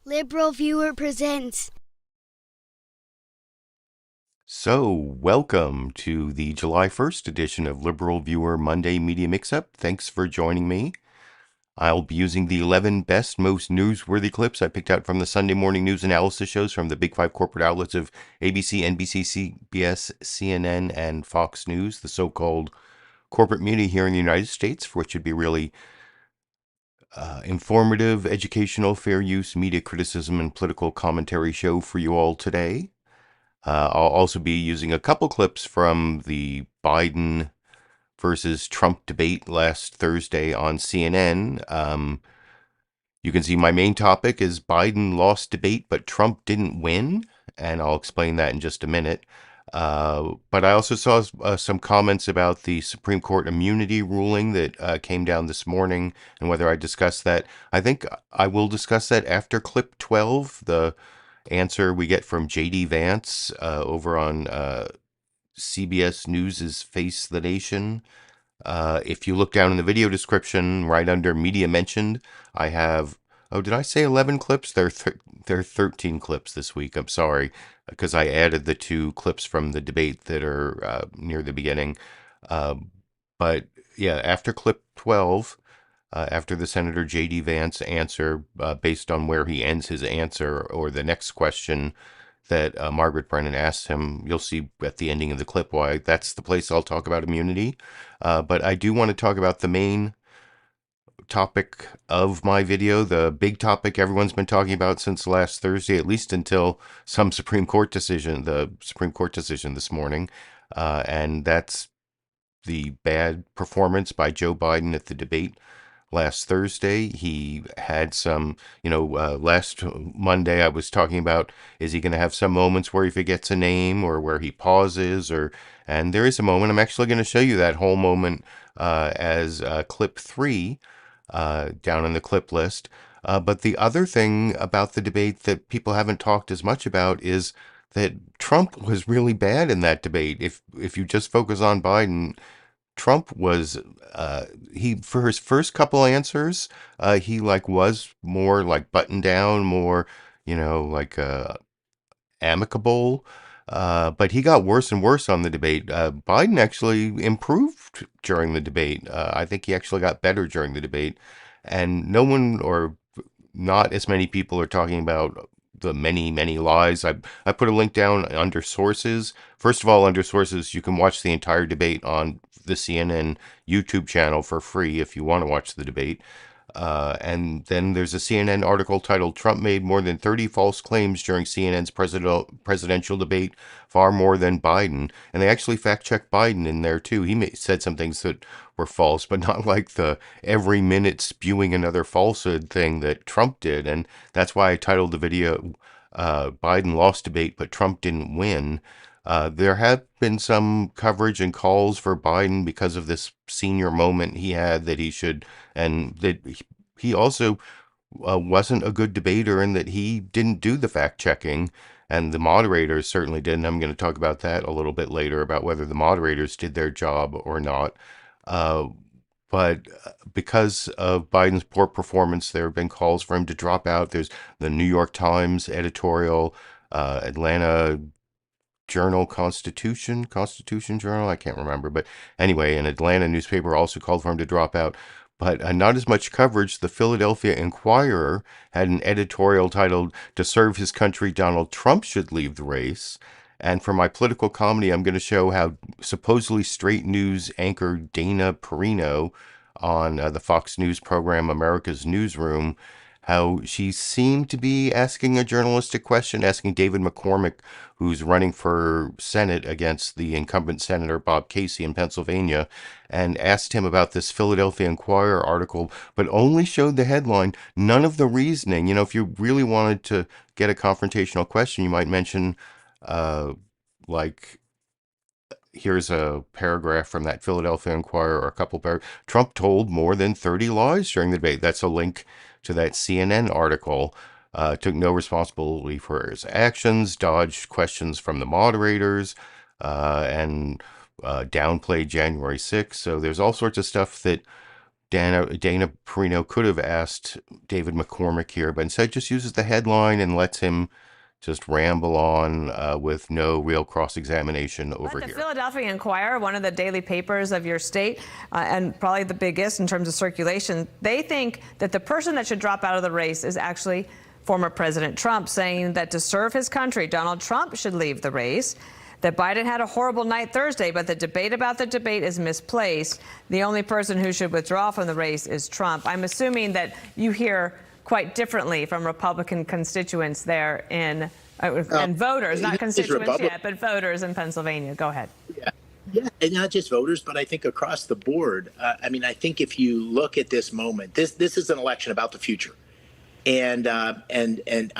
LiberalViewer presents. So, welcome to the July 1st edition of LiberalViewer Monday Media Mixup. Thanks for joining me. I'll be using the 11 best, most newsworthy clips I picked out from the Sunday morning news analysis shows from the big five corporate outlets of ABC, NBC, CBS, CNN, and Fox News, the so-called corporate media here in the United States, for which should be really informative, educational, fair use, media criticism, and political commentary show for you all today. I'll also be using a couple clips from the Biden versus Trump debate last Thursday on CNN. You can see my main topic is Biden lost debate, but Trump didn't win, and I'll explain that in just a minute. But I also saw some comments about the Supreme Court immunity ruling that came down this morning and whether I discussed that. I think I will discuss that after clip 12, the answer we get from J.D. Vance over on CBS News' Face the Nation. If you look down in the video description, right under Media Mentioned, I have, oh, did I say 11 clips? There are 13 clips this week. I'm sorry, because I added the two clips from the debate that are near the beginning. But yeah, after clip 12, after the Senator J.D. Vance answer, based on where he ends his answer, or the next question that Margaret Brennan asks him, you'll see at the ending of the clip why that's the place I'll talk about immunity. But I do want to talk about the main topic of my video, the big topic everyone's been talking about since last Thursday, at least until the Supreme Court decision this morning, and that's the bad performance by Joe Biden at the debate last Thursday. He had some, last Monday I was talking about, is he going to have some moments where he forgets a name or where he pauses, and there is a moment. I'm actually going to show you that whole moment as clip 3 down in the clip list. But the other thing about the debate that people haven't talked as much about is that Trump was really bad in that debate. If you just focus on Biden, Trump was he, for his first couple answers, he was more buttoned down, more amicable. But he got worse and worse on the debate. Biden actually improved during the debate. I think he actually got better during the debate, and no one, or not as many people, are talking about the many lies. I put a link down under sources. First of all, under sources, you can watch the entire debate on the CNN YouTube channel for free if you want to watch the debate. And then there's a CNN article titled "Trump Made More Than 30 False Claims During CNN's Presidential Debate, Far More Than Biden." And they actually fact-checked Biden in there too. He said some things that were false, but not like the every minute spewing another falsehood thing that Trump did. And that's why I titled the video, Biden Lost Debate, but Trump Didn't Win. There have been some coverage and calls for Biden because of this senior moment he had that he should, and that he also wasn't a good debater and that he didn't do the fact checking, and the moderators certainly didn't. I'm going to talk about that a little bit later, about whether the moderators did their job or not. But because of Biden's poor performance, there have been calls for him to drop out. There's the New York Times editorial, Atlanta Journal Constitution Journal, I can't remember, but anyway, an Atlanta newspaper also called for him to drop out. But not as much coverage. The Philadelphia Inquirer had an editorial titled "To Serve His Country, Donald Trump Should Leave the Race." And for my political comedy, I'm going to show how supposedly straight news anchor Dana Perino on the Fox News program America's Newsroom, how she seemed to be asking a journalistic question, asking David McCormick, who's running for Senate against the incumbent Senator Bob Casey in Pennsylvania, and asked him about this Philadelphia Inquirer article, but only showed the headline, none of the reasoning. If you really wanted to get a confrontational question, you might mention, here's a paragraph from that Philadelphia Inquirer, or a couple paragraphs. Trump told more than 30 lies during the debate. That's a link to that CNN article. Took no responsibility for his actions, dodged questions from the moderators, and downplayed January 6th. So there's all sorts of stuff that Dana Perino could have asked David McCormick here, but instead just uses the headline and lets him just ramble on with no real cross-examination over The here. Philadelphia Inquirer, one of the daily papers of your state, and probably the biggest in terms of circulation, they think that the person that should drop out of the race is actually former President Trump, saying that to serve his country, Donald Trump should leave the race. That Biden had a horrible night Thursday, but the debate about the debate is misplaced. The only person who should withdraw from the race is Trump. I'm assuming that you hear quite differently from Republican constituents there and voters, not constituents yet, but voters in Pennsylvania. Go ahead. Yeah, and not just voters, but I think across the board. I mean, I think if you look at this moment, this is an election about the future. And I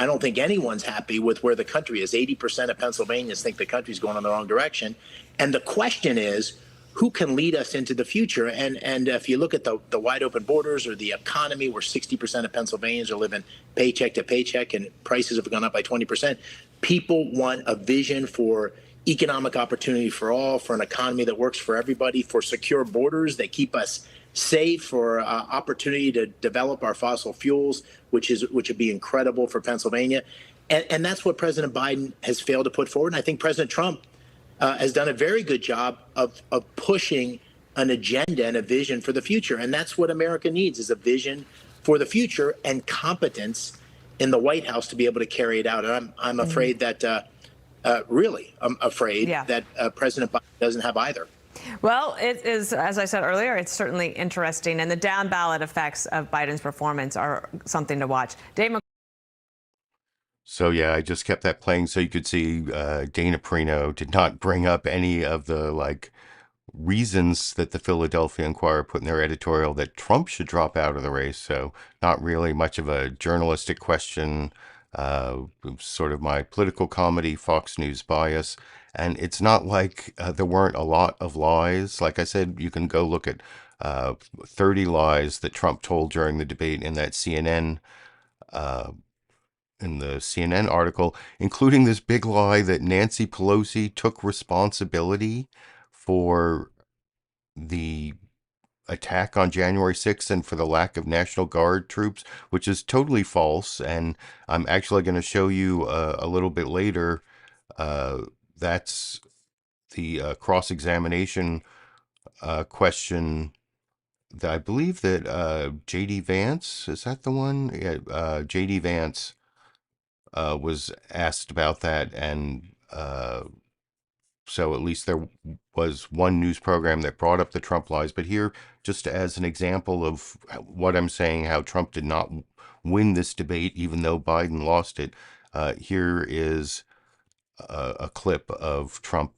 don't think anyone's happy with where the country is. 80% of Pennsylvanians think the country's going in the wrong direction. And the question is, who can lead us into the future? And if you look at the wide open borders or the economy, where 60% of Pennsylvanians are living paycheck to paycheck and prices have gone up by 20%, people want a vision for economic opportunity for all, for an economy that works for everybody, for secure borders that keep us safe, for opportunity to develop our fossil fuels, which would be incredible for Pennsylvania. And that's what President Biden has failed to put forward. And I think President Trump has done a very good job of pushing an agenda and a vision for the future. And that's what America needs, is a vision for the future and competence in the White House to be able to carry it out. And I'm afraid that, I'm afraid that President Biden doesn't have either. Well, it is, as I said earlier, it's certainly interesting. And the down ballot effects of Biden's performance are something to watch. Dave So, yeah, I just kept that playing so you could see Dana Perino did not bring up any of the, reasons that the Philadelphia Inquirer put in their editorial that Trump should drop out of the race. So, not really much of a journalistic question, sort of my political comedy, Fox News bias. And it's not like there weren't a lot of lies. Like I said, you can go look at 30 lies that Trump told during the debate in that CNN in the CNN article, including this big lie that Nancy Pelosi took responsibility for the attack on January 6th and for the lack of National Guard troops, which is totally false. And I'm actually going to show you a little bit later. That's the cross-examination question that I believe that J.D. Vance, is that the one? Yeah, J.D. Vance was asked about that, and so at least there was one news program that brought up the Trump lies. But here, just as an example of what I'm saying, how Trump did not win this debate, even though Biden lost it, here is a clip of Trump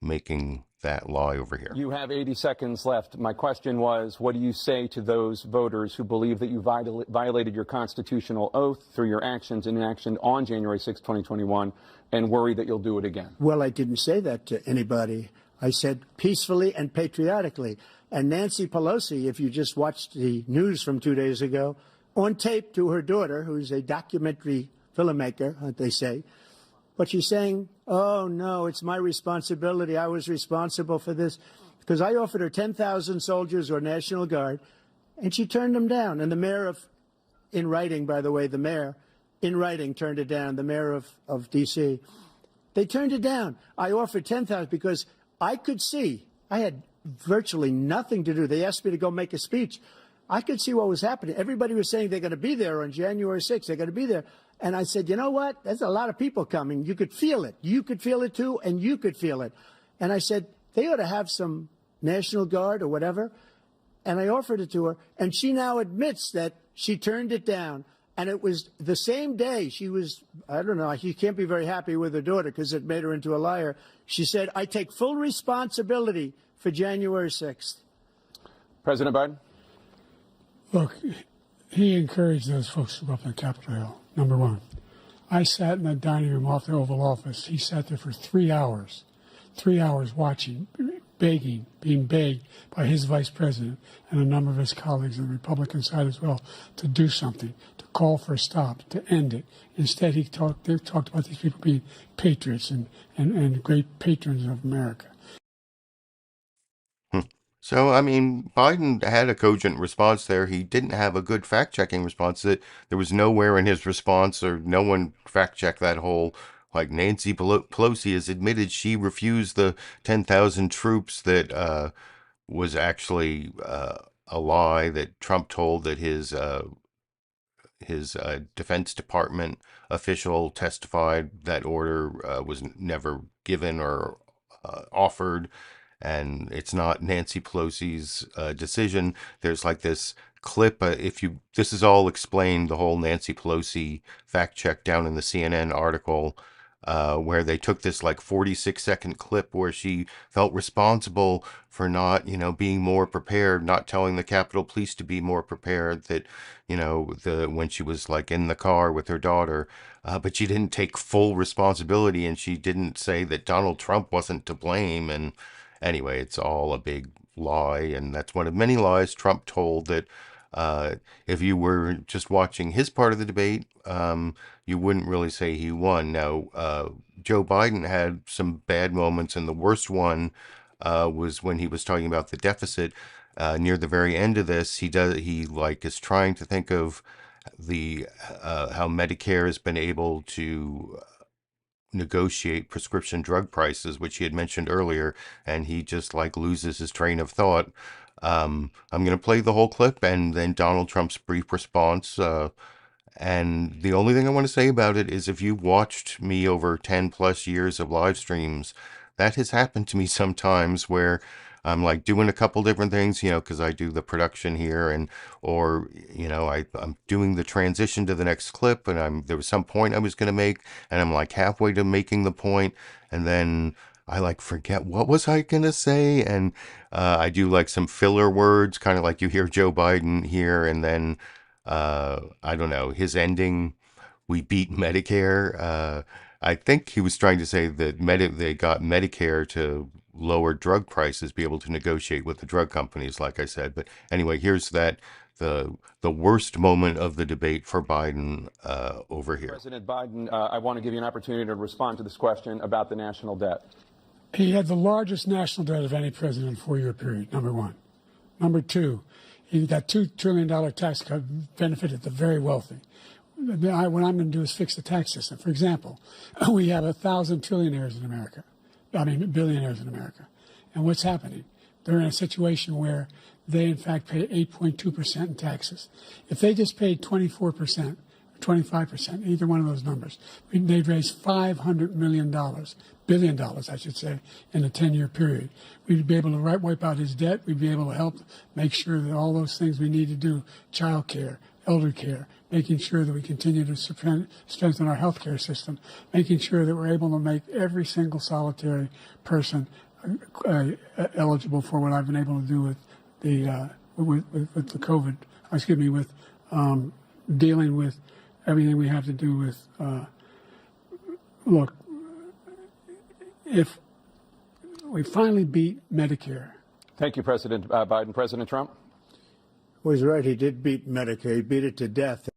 making that lie over here. You have 80 seconds left. My question was, what do you say to those voters who believe that you violated your constitutional oath through your actions and inaction on January 6, 2021, and worry that you'll do it again? Well, I didn't say that to anybody. I said peacefully and patriotically. And Nancy Pelosi, if you just watched the news from 2 days ago, on tape to her daughter, who's a documentary filmmaker, they say, but she's saying, oh, no, it's my responsibility. I was responsible for this. Because I offered her 10,000 soldiers or National Guard, and she turned them down. And the mayor in writing, by the way, the mayor in writing turned it down, the mayor of D.C. They turned it down. I offered 10,000 because I could see, I had virtually nothing to do. They asked me to go make a speech. I could see what was happening. Everybody was saying they're going to be there on January 6th. They're going to be there. And I said, you know what? There's a lot of people coming. You could feel it. You could feel it, too, and you could feel it. And I said, they ought to have some National Guard or whatever. And I offered it to her. And she now admits that she turned it down. And it was the same day she was, I don't know, she can't be very happy with her daughter because it made her into a liar. She said, I take full responsibility for January 6th. President Biden? Look, he encouraged those folks to go up on Capitol Hill, number one. I sat in the dining room off the Oval Office. He sat there for 3 hours watching, begging, being begged by his vice president and a number of his colleagues on the Republican side as well to do something, to call for a stop, to end it. Instead, they talked about these people being patriots and great patrons of America. So, I mean, Biden had a cogent response there. He didn't have a good fact checking response. That there was nowhere in his response, or no one fact checked that whole. Like Nancy Pelosi has admitted she refused the 10,000 troops that was actually a lie that Trump told that his Defense Department official testified that order was never given or offered, and it's not Nancy Pelosi's decision. There's like this clip. If you, this is all explained, the whole Nancy Pelosi fact check down in the CNN article. Where they took this like 46-second clip where she felt responsible for not, being more prepared, not telling the Capitol Police to be more prepared, that, when she was like in the car with her daughter, but she didn't take full responsibility, and she didn't say that Donald Trump wasn't to blame. And anyway, it's all a big lie, and that's one of many lies Trump told, that uh, if you were just watching his part of the debate, you wouldn't really say he won. Now, Joe Biden had some bad moments, and the worst one was when he was talking about the deficit. Near the very end of this, he like is trying to think of the how Medicare has been able to negotiate prescription drug prices, which he had mentioned earlier, and he just like loses his train of thought. I'm going to play the whole clip and then Donald Trump's brief response. And the only thing I want to say about it is, if you watched me over 10 plus years of live streams, that has happened to me sometimes, where I'm like doing a couple different things, because I do the production here, and or I'm doing the transition to the next clip, and there was some point I was going to make, and I'm like halfway to making the point, and then I like forget what was I going to say, and I do like some filler words, kind of like you hear Joe Biden here, and then I don't know, his ending, "We beat Medicare." I think he was trying to say that they got Medicare to lower drug prices, be able to negotiate with the drug companies, like I said. But anyway, here's the worst moment of the debate for Biden over here. President Biden, I want to give you an opportunity to respond to this question about the national debt. He had the largest national debt of any president in a 4-year period, number one. Number two, that $2 trillion tax cut benefited the very wealthy. What I'm going to do is fix the tax system. For example, we have 1,000 billionaires in America. And what's happening? They're in a situation where they, in fact, pay 8.2% in taxes. If they just paid 24%, 25%, either one of those numbers, they'd raise $500 billion, I should say, in a 10-year period. We'd be able to wipe out his debt. We'd be able to help make sure that all those things we need to do, child care, elder care, making sure that we continue to strengthen our healthcare system, making sure that we're able to make every single solitary person eligible for what I've been able to do with the COVID, with dealing with everything we have to do with, look, if we finally beat Medicare. Thank you, President Biden. President Trump? Well, he's right. He did beat Medicare. He beat it to death.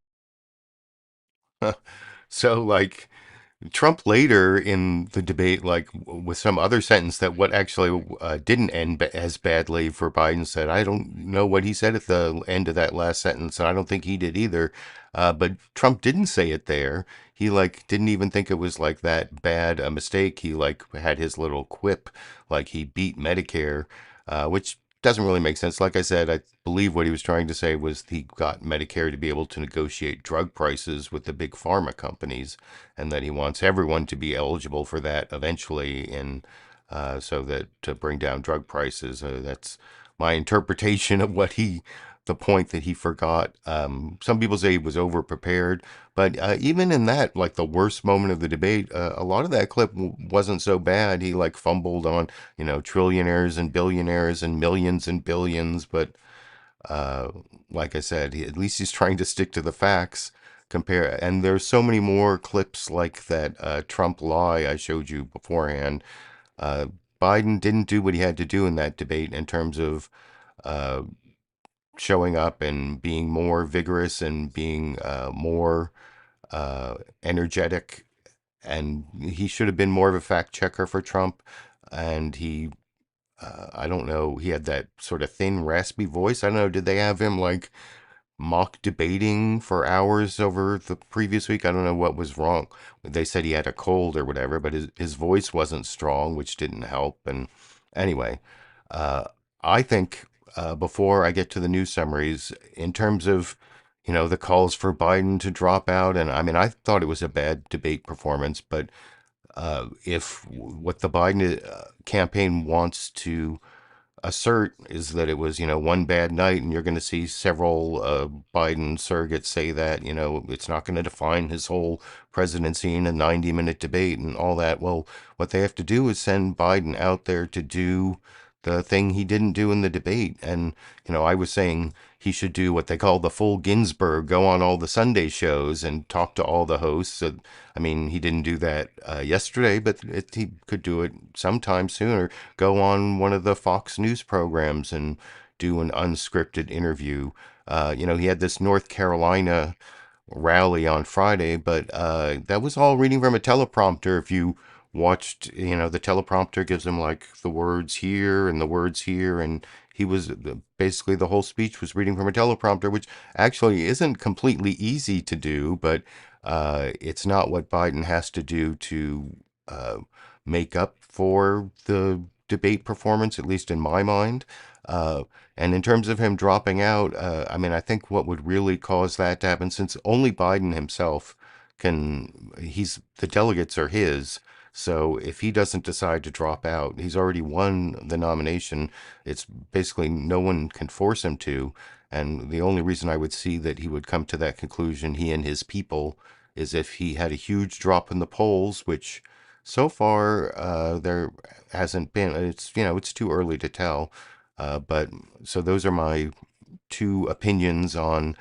So, like, Trump later in the debate, like with some other sentence that what actually didn't end as badly for Biden, said, I don't know what he said at the end of that last sentence, and I don't think he did either. But Trump didn't say it there. He like didn't even think it was like that bad a mistake. He like had his little quip, like he beat Medicare, which doesn't really make sense. Like I said, I believe what he was trying to say was he got Medicare to be able to negotiate drug prices with the big pharma companies, and that he wants everyone to be eligible for that eventually, and so that to bring down drug prices. That's my interpretation of the point that he forgot. Some people say he was over prepared, but even in that, like the worst moment of the debate, a lot of that clip wasn't so bad. He like fumbled on, trillionaires and billionaires and millions and billions, but like I said, at least he's trying to stick to the facts. And there's so many more clips like that Trump lie I showed you beforehand. Biden didn't do what he had to do in that debate in terms of showing up and being more vigorous and being more energetic. And he should have been more of a fact checker for Trump. And he I don't know, he had that sort of thin, raspy voice. I don't know, did they have him like mock debating for hours over the previous week? I don't know what was wrong. They said he had a cold or whatever, but his voice wasn't strong, which didn't help. And anyway, I think before I get to the news summaries, in terms of, the calls for Biden to drop out, and I mean, I thought it was a bad debate performance, but if what the Biden campaign wants to assert is that it was, one bad night, and you're going to see several Biden surrogates say that, it's not going to define his whole presidency in a 90-minute debate and all that. Well, what they have to do is send Biden out there to do the thing he didn't do in the debate. And, I was saying he should do what they call the full Ginsburg, go on all the Sunday shows and talk to all the hosts. I mean, he didn't do that yesterday, but he could do it sometime soon, or go on one of the Fox News programs and do an unscripted interview. He had this North Carolina rally on Friday, but that was all reading from a teleprompter. If you watched, the teleprompter gives him like the words here and the words here, and he was basically, the whole speech was reading from a teleprompter, which actually isn't completely easy to do, but it's not what Biden has to do to make up for the debate performance, at least in my mind. And in terms of him dropping out, I mean, I think what would really cause that to happen, since only Biden himself the delegates are his. So if he doesn't decide to drop out, he's already won the nomination. It's basically no one can force him to. And the only reason I would see that he would come to that conclusion, he and his people, is if he had a huge drop in the polls, which so far there hasn't been. It's too early to tell. But so those are my two opinions on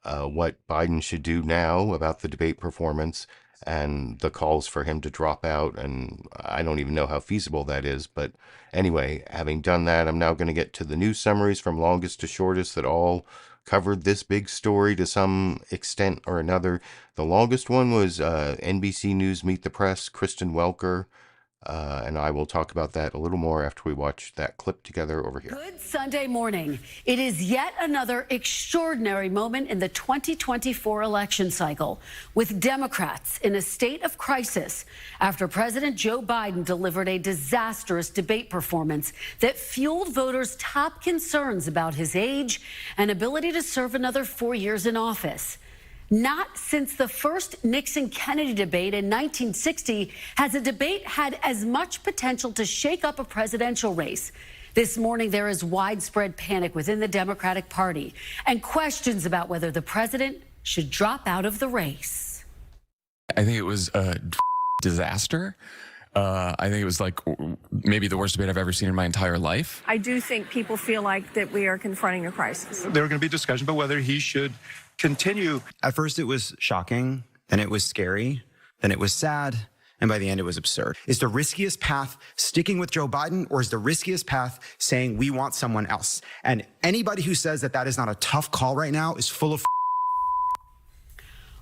what Biden should do now about the debate performance and the calls for him to drop out. And I don't even know how feasible that is. But anyway, having done that, I'm now going to get to the news summaries from longest to shortest that all covered this big story to some extent or another. The longest one was NBC News Meet the Press, Kristen Welker. And I will talk about that a little more after we watch that clip together over here. Good Sunday morning. It is yet another extraordinary moment in the 2024 election cycle, with Democrats in a state of crisis after President Joe Biden delivered a disastrous debate performance that fueled voters' top concerns about his age and ability to serve another 4 years in office. Not since the first Nixon-Kennedy debate in 1960 has a debate had as much potential to shake up a presidential race. This morning, there is widespread panic within the Democratic Party and questions about whether the president should drop out of the race. I think it was a disaster. I think it was like maybe the worst debate I've ever seen in my entire life. I do think people feel like that we are confronting a crisis. There were going to be discussions about whether he should continue. At first it was shocking, then it was scary, then it was sad, and by the end it was absurd. Is the riskiest path sticking with Joe Biden, or is the riskiest path saying we want someone else? And anybody who says that that is not a tough call right now is full of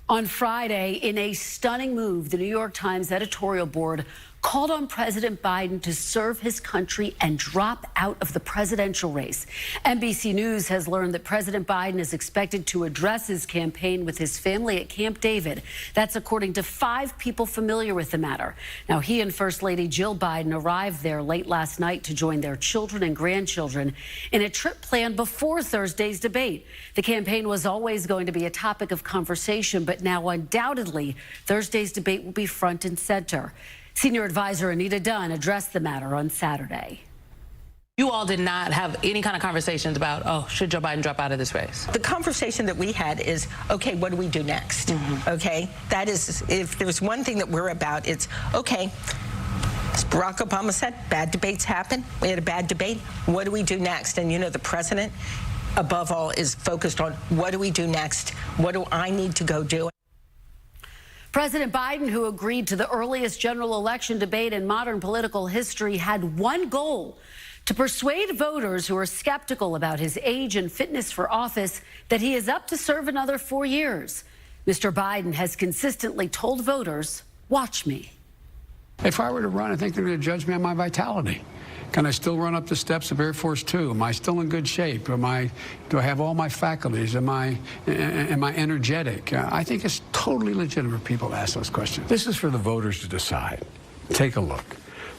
On Friday, in a stunning move, the New York Times editorial board called on President Biden to serve his country and drop out of the presidential race. NBC News has learned that President Biden is expected to address his campaign with his family at Camp David. That's according to 5 people familiar with the matter. Now, he and First Lady Jill Biden arrived there late last night to join their children and grandchildren in a trip planned before Thursday's debate. The campaign was always going to be a topic of conversation, but now undoubtedly Thursday's debate will be front and center. Senior advisor Anita Dunn addressed the matter on Saturday. You all did not have any kind of conversations about, should Joe Biden drop out of this race? The conversation that we had is, okay, what do we do next? Okay, that is, if there's one thing that we're about, it's, okay, as Barack Obama said, bad debates happen. We had a bad debate. What do we do next? And, the president, above all, is focused on what do we do next? What do I need to go do? President Biden, who agreed to the earliest general election debate in modern political history, had one goal: to persuade voters who are skeptical about his age and fitness for office that he is up to serve another 4 years. Mr. Biden has consistently told voters, watch me. If I were to run, I think they're going to judge me on my vitality. Can I still run up the steps of Air Force Two? Am I still in good shape? Do I have all my faculties? Am I energetic? I think it's totally legitimate for people to ask those questions. This is for the voters to decide. Take a look.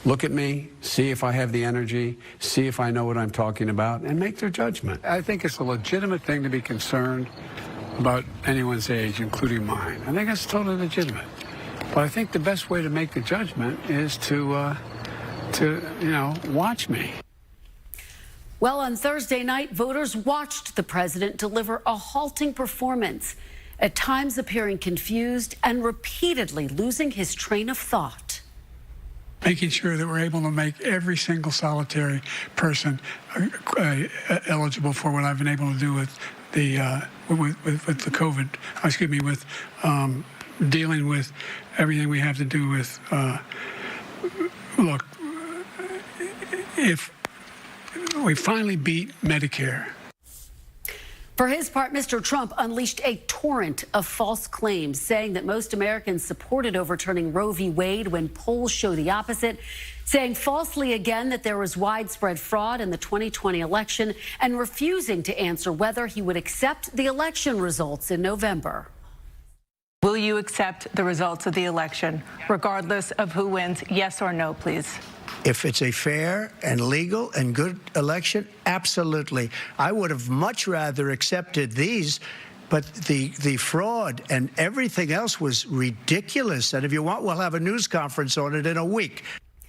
Look at me, see if I have the energy, see if I know what I'm talking about, and make their judgment. I think it's a legitimate thing to be concerned about anyone's age, including mine. I think it's totally legitimate. But I think the best way to make the judgment is to watch me. Well, on Thursday night, voters watched the president deliver a halting performance, at times appearing confused and repeatedly losing his train of thought. Making sure that we're able to make every single solitary person eligible for what I've been able to do with the COVID. With dealing with everything we have to do with. Look, if we finally beat Medicare. For his part, Mr. Trump unleashed a torrent of false claims, saying that most Americans supported overturning Roe v. Wade when polls show the opposite, saying falsely again that there was widespread fraud in the 2020 election, and refusing to answer whether he would accept the election results in November. Will you accept the results of the election, regardless of who wins? Yes or no, please. If it's a fair and legal and good election, absolutely. I would have much rather accepted these, but the fraud and everything else was ridiculous. And if you want, we'll have a news conference on it in a week.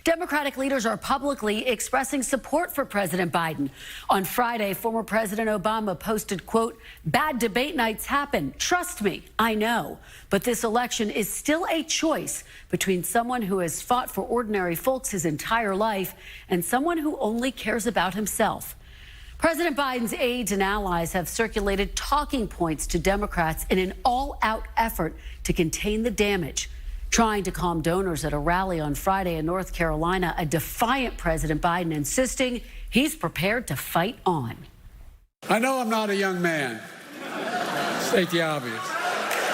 Democratic leaders are publicly expressing support for President Biden. On Friday, former President Obama posted, quote, "Bad debate nights happen. Trust me, I know. But this election is still a choice between someone who has fought for ordinary folks his entire life and someone who only cares about himself." President Biden's aides and allies have circulated talking points to Democrats in an all-out effort to contain the damage. Trying to calm donors at a rally on Friday in North Carolina, a defiant President Biden insisting he's prepared to fight on. I know I'm not a young man. State the obvious.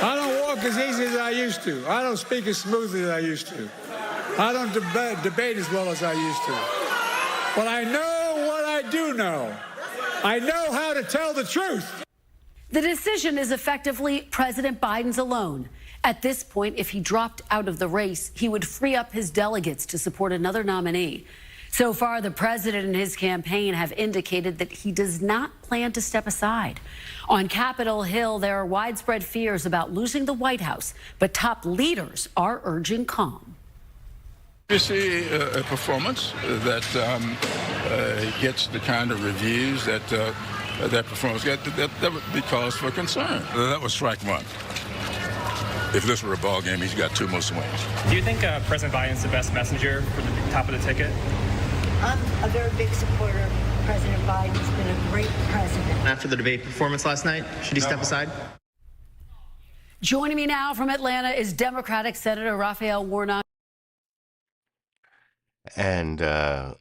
I don't walk as easy as I used to. I don't speak as smoothly as I used to. I don't debate as well as I used to. But I know what I do know. I know how to tell the truth. The decision is effectively President Biden's alone. At this point, if he dropped out of the race, he would free up his delegates to support another nominee. So far, the president and his campaign have indicated that he does not plan to step aside. On Capitol Hill, there are widespread fears about losing the White House, but top leaders are urging calm. You see a performance that gets the kind of reviews that that performance got, that would be cause for concern. That was strike one. If this were a ball game, he's got two more swings. Do you think President Biden's the best messenger for the top of the ticket? I'm a very big supporter of President Biden. He's been a great president. After the debate performance last night, should he step aside? Joining me now from Atlanta is Democratic Senator Raphael Warnock. And I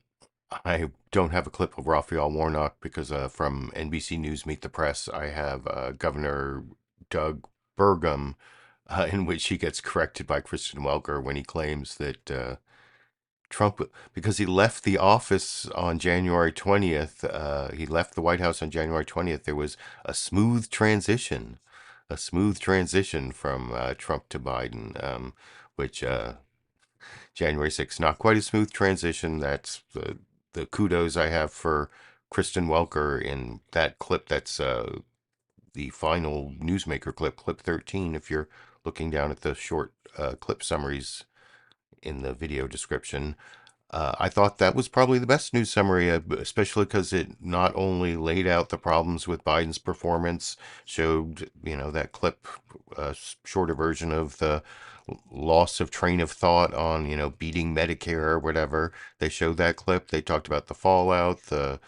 don't have a clip of Raphael Warnock because from NBC News Meet the Press, I have Governor Doug Burgum, in which he gets corrected by Kristen Welker when he claims that Trump, because he left the office on January 20th, he left the White House on January 20th, there was a smooth transition from Trump to Biden, which January 6th, not quite a smooth transition. That's the kudos I have for Kristen Welker in that clip. That's the final Newsmaker clip 13, if you're looking down at the short clip summaries in the video description. I thought that was probably the best news summary, especially because it not only laid out the problems with Biden's performance, showed, that clip, shorter version of the loss of train of thought on, beating Medicare or whatever. They showed that clip. They talked about the fallout, the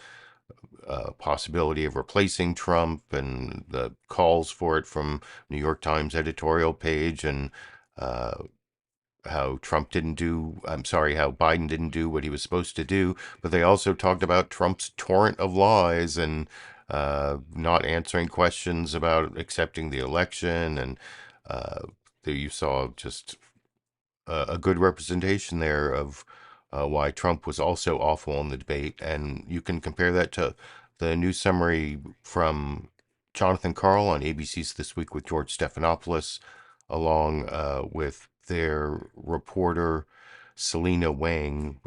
possibility of replacing Trump and the calls for it from New York Times editorial page, and how Biden didn't do what he was supposed to do. But they also talked about Trump's torrent of lies and not answering questions about accepting the election. And you saw just a good representation there of why Trump was also awful in the debate. And you can compare that to the news summary from Jon Karl on ABC's This Week with George Stephanopoulos, along with their reporter Selina Wang,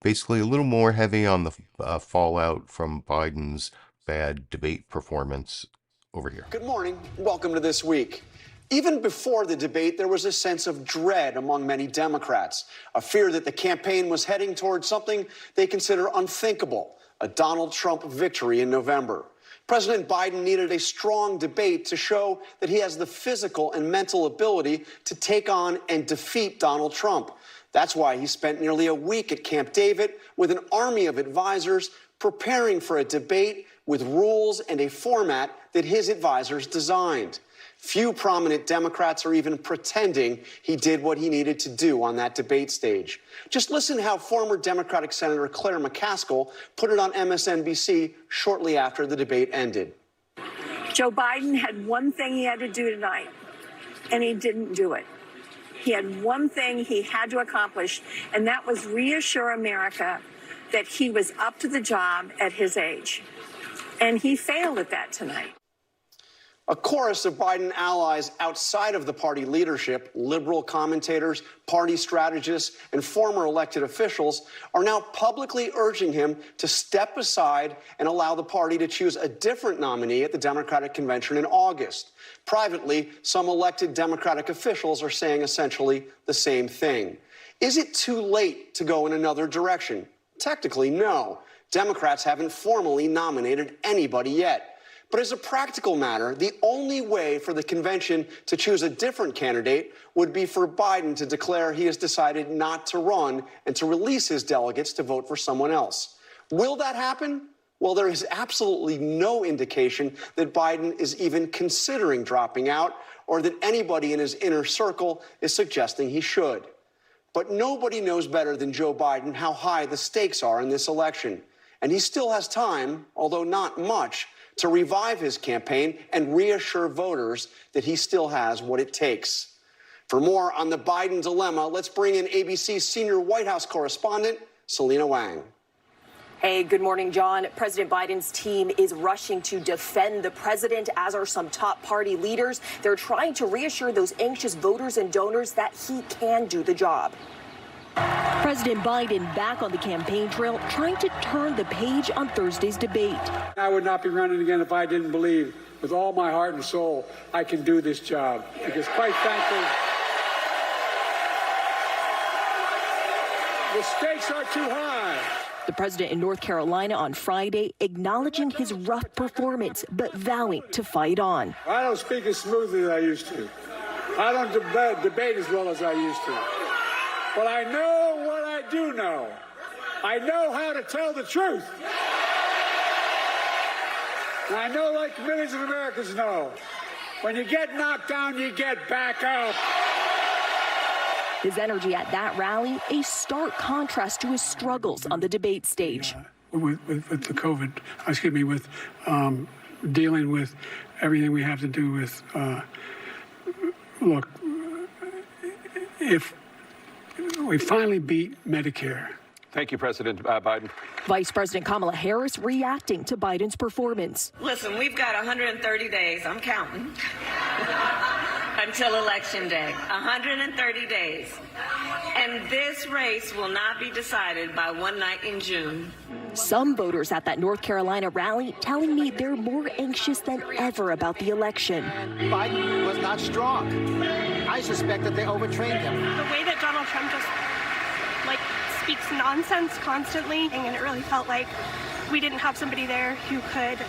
basically a little more heavy on the fallout from Biden's bad debate performance over here. Good morning. Welcome to This Week. Even before the debate, there was a sense of dread among many Democrats, a fear that the campaign was heading towards something they consider unthinkable, a Donald Trump victory in November. President Biden needed a strong debate to show that he has the physical and mental ability to take on and defeat Donald Trump. That's why he spent nearly a week at Camp David with an army of advisors preparing for a debate with rules and a format that his advisors designed. Few prominent Democrats are even pretending he did what he needed to do on that debate stage. Just listen how former Democratic Senator Claire McCaskill put it on MSNBC shortly after the debate ended. Joe Biden had one thing he had to do tonight, and he didn't do it. He had one thing he had to accomplish, and that was reassure America that he was up to the job at his age. And he failed at that tonight. A chorus of Biden allies outside of the party leadership, liberal commentators, party strategists, and former elected officials are now publicly urging him to step aside and allow the party to choose a different nominee at the Democratic convention in August. Privately, some elected Democratic officials are saying essentially the same thing. Is it too late to go in another direction? Technically, no. Democrats haven't formally nominated anybody yet. But as a practical matter, the only way for the convention to choose a different candidate would be for Biden to declare he has decided not to run and to release his delegates to vote for someone else. Will that happen? Well, there is absolutely no indication that Biden is even considering dropping out or that anybody in his inner circle is suggesting he should. But nobody knows better than Joe Biden how high the stakes are in this election. And he still has time, although not much, to revive his campaign and reassure voters that he still has what it takes. For more on the Biden dilemma, let's bring in ABC's senior White House correspondent, Selina Wang. Hey, good morning, John. President Biden's team is rushing to defend the president, as are some top party leaders. They're trying to reassure those anxious voters and donors that he can do the job. President Biden back on the campaign trail, trying to turn the page on Thursday's debate. I would not be running again if I didn't believe with all my heart and soul I can do this job. Because quite frankly, the stakes are too high. The president in North Carolina on Friday acknowledging his rough performance, but vowing to fight on. I don't speak as smoothly as I used to. I don't debate as well as I used to. But I know what I do know. I know how to tell the truth. And I know, like millions of Americans know, when you get knocked down, you get back up. His energy at that rally, a stark contrast to his struggles on the debate stage. With the COVID, with dealing with everything we have to do with, look, if we finally beat Medicare. Thank you, President Biden. Vice President Kamala Harris reacting to Biden's performance. Listen, we've got 130 days, I'm counting, until Election Day. 130 days. And this race will not be decided by one night in June. Some voters at that North Carolina rally telling me they're more anxious than ever about the election. Biden was not strong. I suspect that they overtrained him. The way that Donald Trump just, speaks nonsense constantly, and it really felt like we didn't have somebody there who could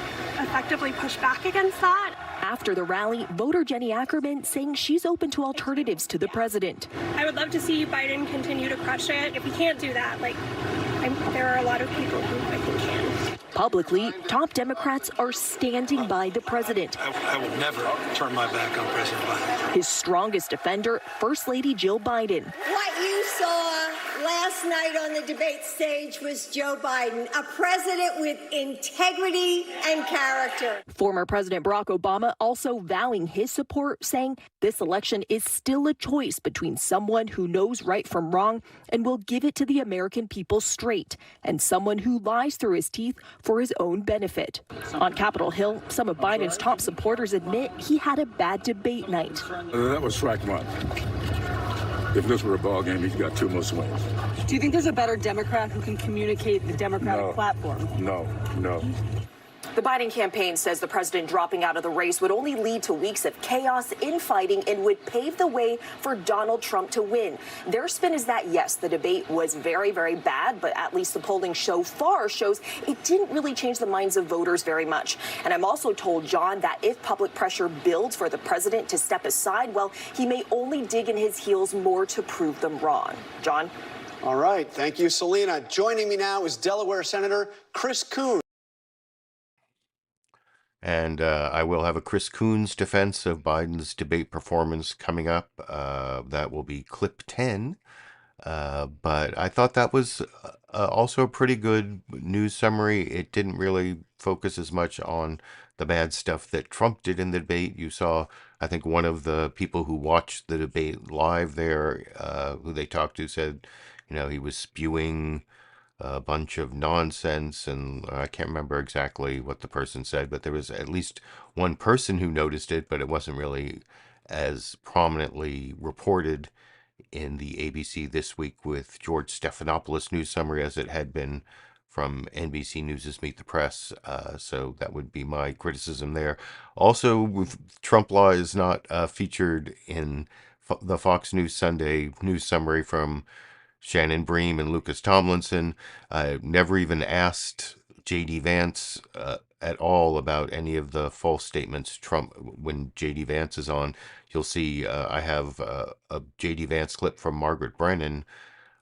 effectively push back against that. After the rally, voter Jenny Ackerman saying she's open to alternatives to the president. I would love to see Biden continue to crush it. If we can't do that, there are a lot of people who I think can. Publicly, top Democrats are standing by the president. I will never turn my back on President Biden. His strongest defender, First Lady Jill Biden. What you saw last night on the debate stage was Joe Biden, a president with integrity and character. Former President Barack Obama also vowing his support, saying this election is still a choice between someone who knows right from wrong and will give it to the American people straight, and someone who lies through his teeth for his own benefit. On Capitol Hill, some of Biden's top supporters admit he had a bad debate night. That was strike one. If this were a ball game, he's got 2 more swings. Do you think there's a better Democrat who can communicate the Democratic platform? No. The Biden campaign says the president dropping out of the race would only lead to weeks of chaos, infighting, and would pave the way for Donald Trump to win. Their spin is that, yes, the debate was very, very bad, but at least the polling so far shows it didn't really change the minds of voters very much. And I'm also told, John, that if public pressure builds for the president to step aside, well, he may only dig in his heels more to prove them wrong. John? All right. Thank you, Selina. Joining me now is Delaware Senator Chris Coons. And I will have a Chris Coons defense of Biden's debate performance coming up. That will be clip 10. But I thought that was also a pretty good news summary. It didn't really focus as much on the bad stuff that Trump did in the debate. You saw, I think, one of the people who watched the debate live there, who they talked to, said, he was spewing a bunch of nonsense, and I can't remember exactly what the person said, but there was at least one person who noticed it, but it wasn't really as prominently reported in the ABC This Week with George Stephanopoulos news summary as it had been from NBC News' Meet the Press. So that would be my criticism there. Also, Trump Law is not featured in the Fox News Sunday news summary from Shannon Bream and Lucas Tomlinson. Never even asked J.D. Vance at all about any of the false statements Trump, when J.D. Vance is on. You'll see I have a J.D. Vance clip from Margaret Brennan,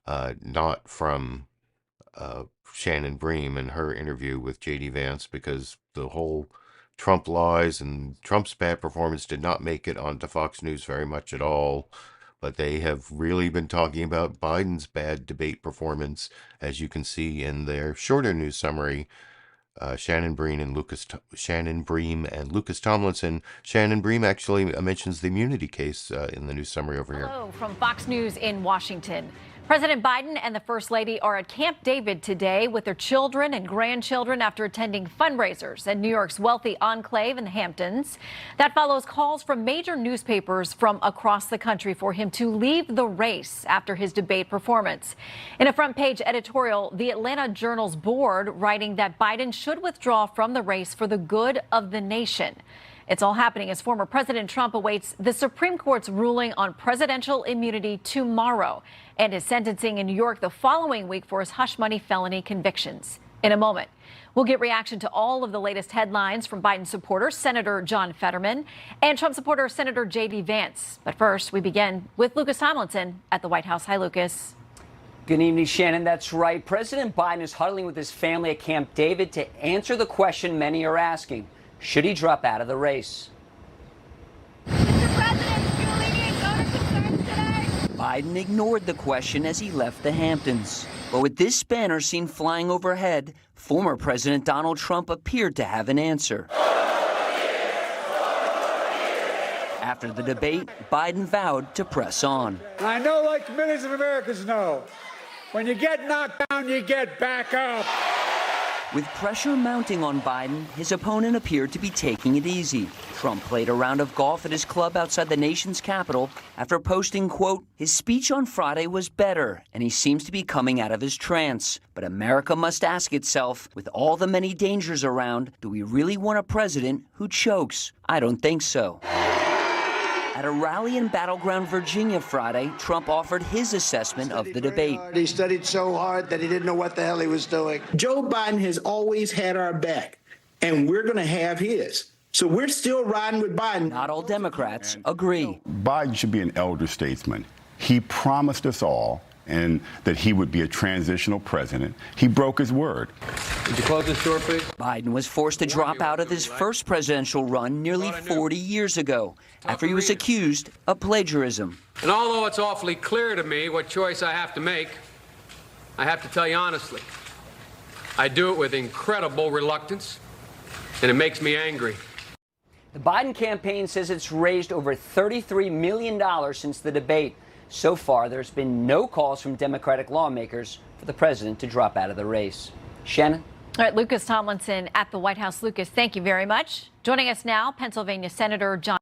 not from Shannon Bream and her interview with J.D. Vance, because the whole Trump lies and Trump's bad performance did not make it onto Fox News very much at all. But they have really been talking about Biden's bad debate performance, as you can see in their shorter news summary. Shannon Bream and Lucas Tomlinson. Shannon Bream actually mentions the immunity case in the news summary over here. Hello from Fox News in Washington. President Biden and the First Lady are at Camp David today with their children and grandchildren after attending fundraisers in New York's wealthy enclave in the Hamptons. That follows calls from major newspapers from across the country for him to leave the race after his debate performance. In a front-page editorial, the Atlanta Journal's board writing that Biden should withdraw from the race for the good of the nation. It's all happening as former President Trump awaits the Supreme Court's ruling on presidential immunity tomorrow and his sentencing in New York the following week for his hush money felony convictions. In a moment, we'll get reaction to all of the latest headlines from Biden supporter Senator John Fetterman and Trump supporter Senator J.D. Vance. But first, we begin with Lucas Tomlinson at the White House. Hi, Lucas. Good evening, Shannon. That's right. President Biden is huddling with his family at Camp David to answer the question many are asking. Should he drop out of the race? Mr. President, do you alleviate donor concerns today? Biden ignored the question as he left the Hamptons. But with this banner seen flying overhead, former President Donald Trump appeared to have an answer. After the debate, Biden vowed to press on. And I know, like millions of Americans know, when you get knocked down, you get back up. With pressure mounting on Biden, his opponent appeared to be taking it easy. Trump played a round of golf at his club outside the nation's capital after posting, quote, his speech on Friday was better, and he seems to be coming out of his trance. But America must ask itself, with all the many dangers around, do we really want a president who chokes? I don't think so. At a rally in battleground Virginia Friday, Trump offered his assessment of the debate. He studied so hard that he didn't know what the hell he was doing. Joe Biden has always had our back, and we're going to have his. So we're still riding with Biden. Not all Democrats agree. Biden should be an elder statesman. He promised us all and that he would be a transitional president. He broke his word. Would you close this door, please? Biden was forced to drop out of his first presidential run nearly 40 years ago after he was accused of plagiarism. And although it's awfully clear to me what choice I have to make, I have to tell you honestly, I do it with incredible reluctance, and it makes me angry. The Biden campaign says it's raised over $33 million since the debate. So far, there's been no calls from Democratic lawmakers for the president to drop out of the race. Shannon? All right, Lucas Tomlinson at the White House. Lucas, thank you very much. Joining us now, Pennsylvania Senator John.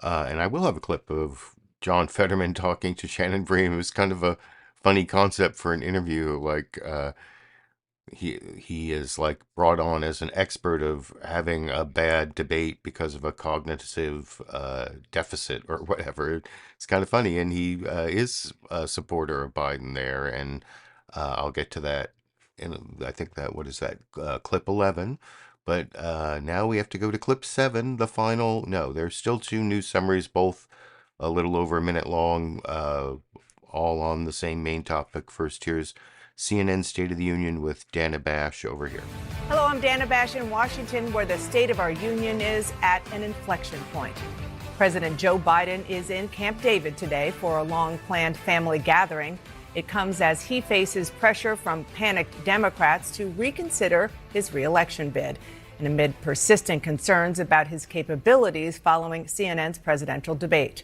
And I will have a clip of John Fetterman talking to Shannon Bream. It was kind of a funny concept for an interview. Like, he is like brought on as an expert of having a bad debate because of a cognitive deficit or whatever. It's kind of funny, and he is a supporter of Biden there, and I'll get to that. And I think that, what is that, clip 11? But now we have to go to clip 7, the final. No, there's still 2 news summaries, both a little over a minute long, all on the same main topic. First, here's CNN State of the Union with Dana Bash over here. Hello, I'm Dana Bash in Washington, where the state of our union is at an inflection point. President Joe Biden is in Camp David today for a long-planned family gathering. It comes as he faces pressure from panicked Democrats to reconsider his re-election bid, and amid persistent concerns about his capabilities following CNN's presidential debate.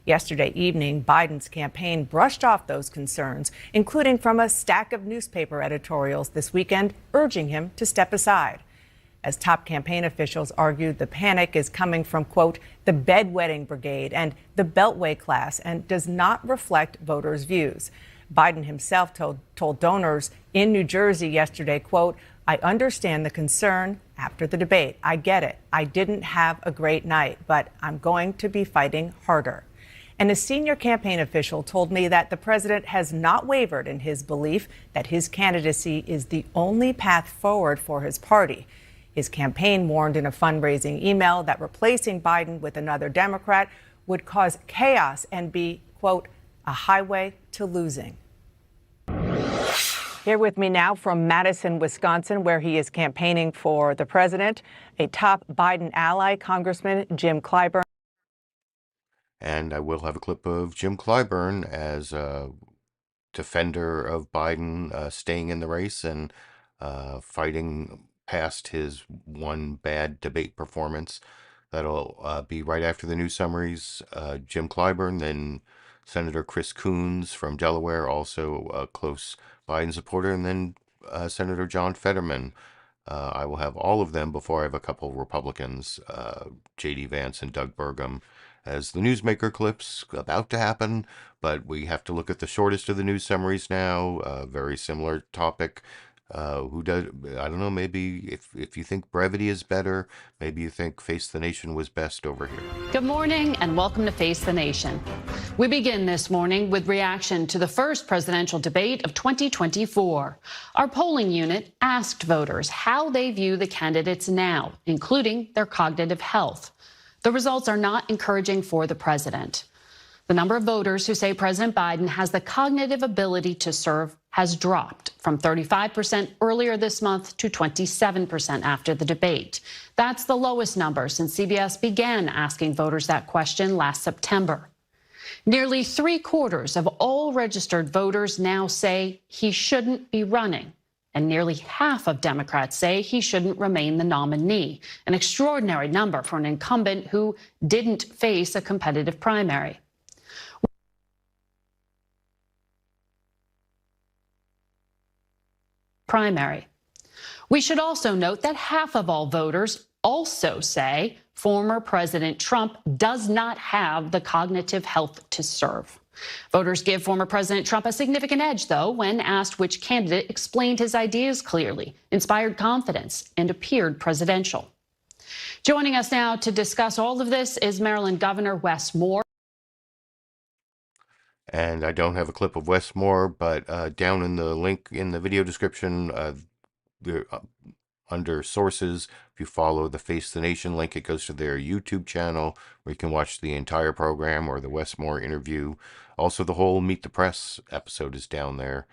Yesterday evening, Biden's campaign brushed off those concerns, including from a stack of newspaper editorials this weekend urging him to step aside. As top campaign officials argued, the panic is coming from, quote, the bedwetting brigade and the Beltway class and does not reflect voters' views. Biden himself told donors in New Jersey yesterday, quote, I understand the concern after the debate. I get it. I didn't have a great night, but I'm going to be fighting harder. And a senior campaign official told me that the president has not wavered in his belief that his candidacy is the only path forward for his party. His campaign warned in a fundraising email that replacing Biden with another Democrat would cause chaos and be, quote, a highway to losing. Here with me now from Madison, Wisconsin, where he is campaigning for the president, a top Biden ally, Congressman Jim Clyburn. And I will have a clip of Jim Clyburn as a defender of Biden staying in the race and fighting past his one bad debate performance. That'll be right after the news summaries. Jim Clyburn, then Senator Chris Coons from Delaware, also a close Biden supporter, and then Senator John Fetterman. I will have all of them before I have a couple Republicans, J.D. Vance and Doug Burgum, as the newsmaker clips about to happen. But we have to look at the shortest of the news summaries now. Very similar topic. I don't know, maybe if you think brevity is better, maybe you think Face the Nation was best over here. Good morning and welcome to Face the Nation. We begin this morning with reaction to the first presidential debate of 2024. Our polling unit asked voters how they view the candidates now, including their cognitive health. The results are not encouraging for the president. The number of voters who say President Biden has the cognitive ability to serve has dropped from 35% earlier this month to 27% after the debate. That's the lowest number since CBS began asking voters that question last September. Nearly 3/4 of all registered voters now say he shouldn't be running, and nearly half of Democrats say he shouldn't remain the nominee, an extraordinary number for an incumbent who didn't face a competitive primary. We should also note that half of all voters also say former President Trump does not have the cognitive health to serve. Voters give former President Trump a significant edge, though, when asked which candidate explained his ideas clearly, inspired confidence, and appeared presidential. Joining us now to discuss all of this is Maryland Governor Wes Moore. And I don't have a clip of Wes Moore, but down in the link in the video description, under sources, if you follow the Face the Nation link, it goes to their YouTube channel where you can watch the entire program or the Wes Moore interview. Also, the whole Meet the Press episode is down there.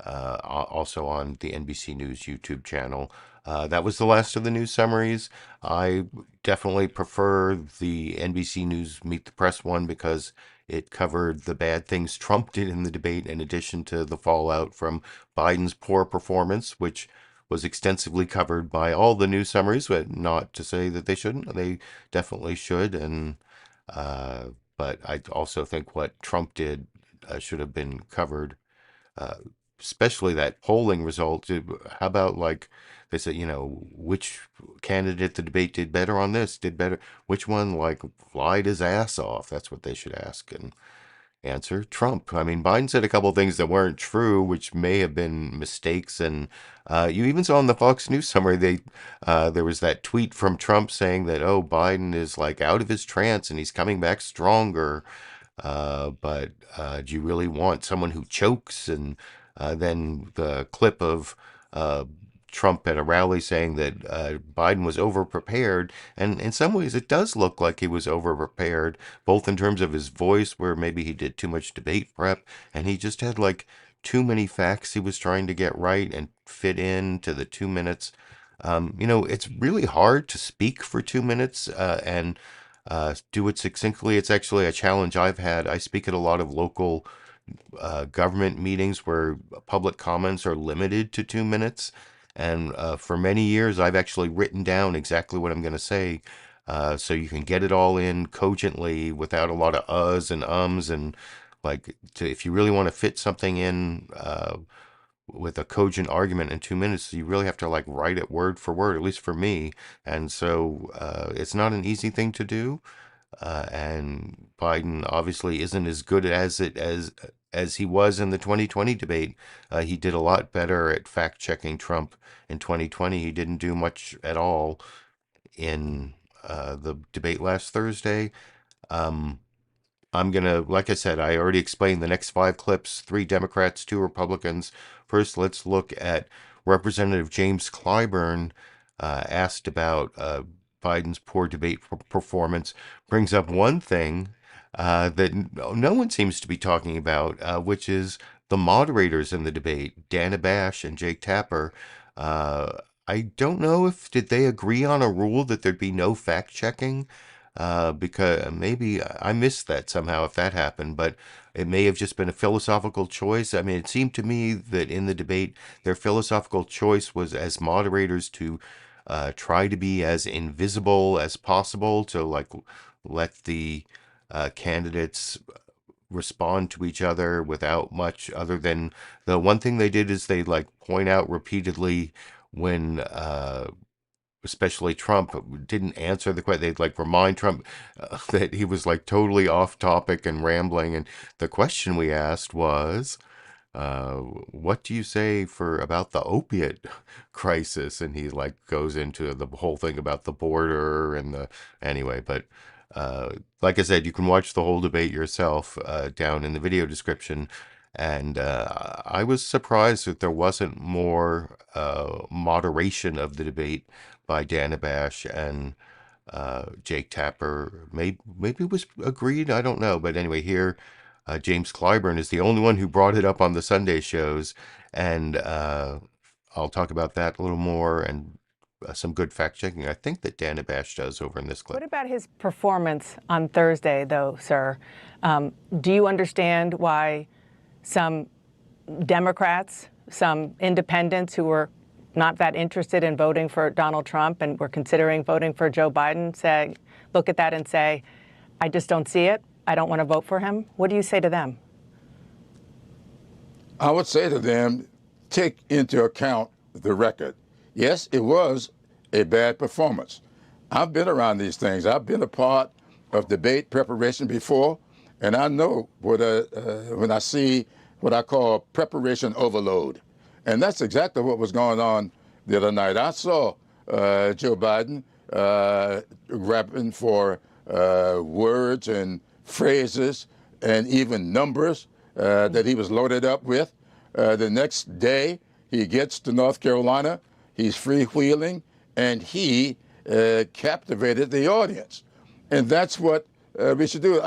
also on the NBC News YouTube channel. That was the last of the news summaries. I definitely prefer the NBC News Meet the Press one because it covered the bad things Trump did in the debate in addition to the fallout from Biden's poor performance, which was extensively covered by all the news summaries, but not to say that they shouldn't. They definitely should. And but I also think what Trump did should have been covered, especially that polling result. How about, like, they said, which candidate the debate did better on this, did better, which one, like, lied his ass off? That's what they should ask and answer. Trump. I mean, Biden said a couple of things that weren't true, which may have been mistakes. And you even saw in the Fox News summary, there was that tweet from Trump saying that, oh, Biden is like out of his trance and he's coming back stronger. But do you really want someone who chokes? And then the clip of Trump at a rally saying that Biden was overprepared. And in some ways, it does look like he was overprepared, both in terms of his voice, where maybe he did too much debate prep, and he just had like too many facts he was trying to get right and fit into the 2 minutes. It's really hard to speak for 2 minutes and do it succinctly. It's actually a challenge I've had. I speak at a lot of local government meetings where public comments are limited to 2 minutes. And for many years, I've actually written down exactly what I'm going to say so you can get it all in cogently without a lot of uhs and ums. And if you really want to fit something in with a cogent argument in 2 minutes, you really have to write it word for word, at least for me. And so it's not an easy thing to do. And Biden obviously isn't as good as he was in the 2020 debate. He did a lot better at fact-checking Trump in 2020. He didn't do much at all in the debate last Thursday. I'm going to, like I said, I already explained the next 5 clips, 3 Democrats, 2 Republicans. First, let's look at Representative James Clyburn asked about Biden's poor debate performance, brings up one thing that no one seems to be talking about, which is the moderators in the debate, Dana Bash and Jake Tapper. I don't know did they agree on a rule that there'd be no fact-checking? Because maybe I missed that somehow if that happened, but it may have just been a philosophical choice. I mean, it seemed to me that in the debate, their philosophical choice was as moderators to try to be as invisible as possible, to let the candidates respond to each other without much other than the one thing they did is they point out repeatedly when especially Trump didn't answer the question. They'd remind Trump that he was totally off topic and rambling. And the question we asked was, what do you say about the opiate crisis? And he goes into the whole thing about the border and anyway. But like I said, you can watch the whole debate yourself down in the video description. And I was surprised that there wasn't more moderation of the debate by Dana Bash and Jake Tapper. Maybe it was agreed. I don't know. But anyway, here James Clyburn is the only one who brought it up on the Sunday shows. And I'll talk about that a little more and some good fact-checking. I think that Dana Bash does over in this clip. What about his performance on Thursday, though, sir? Do you understand why some Democrats, some independents who were not that interested in voting for Donald Trump and were considering voting for Joe Biden look at that and say, I just don't see it. I don't want to vote for him. What do you say to them? I would say to them, take into account the record. Yes, it was a bad performance. I've been around these things. I've been a part of debate preparation before, and I know when I see what I call preparation overload. And that's exactly what was going on the other night. I saw Joe Biden grabbing for words and phrases and even numbers that he was loaded up with. The next day, he gets to North Carolina, he's freewheeling, and he captivated the audience. And that's what we should do.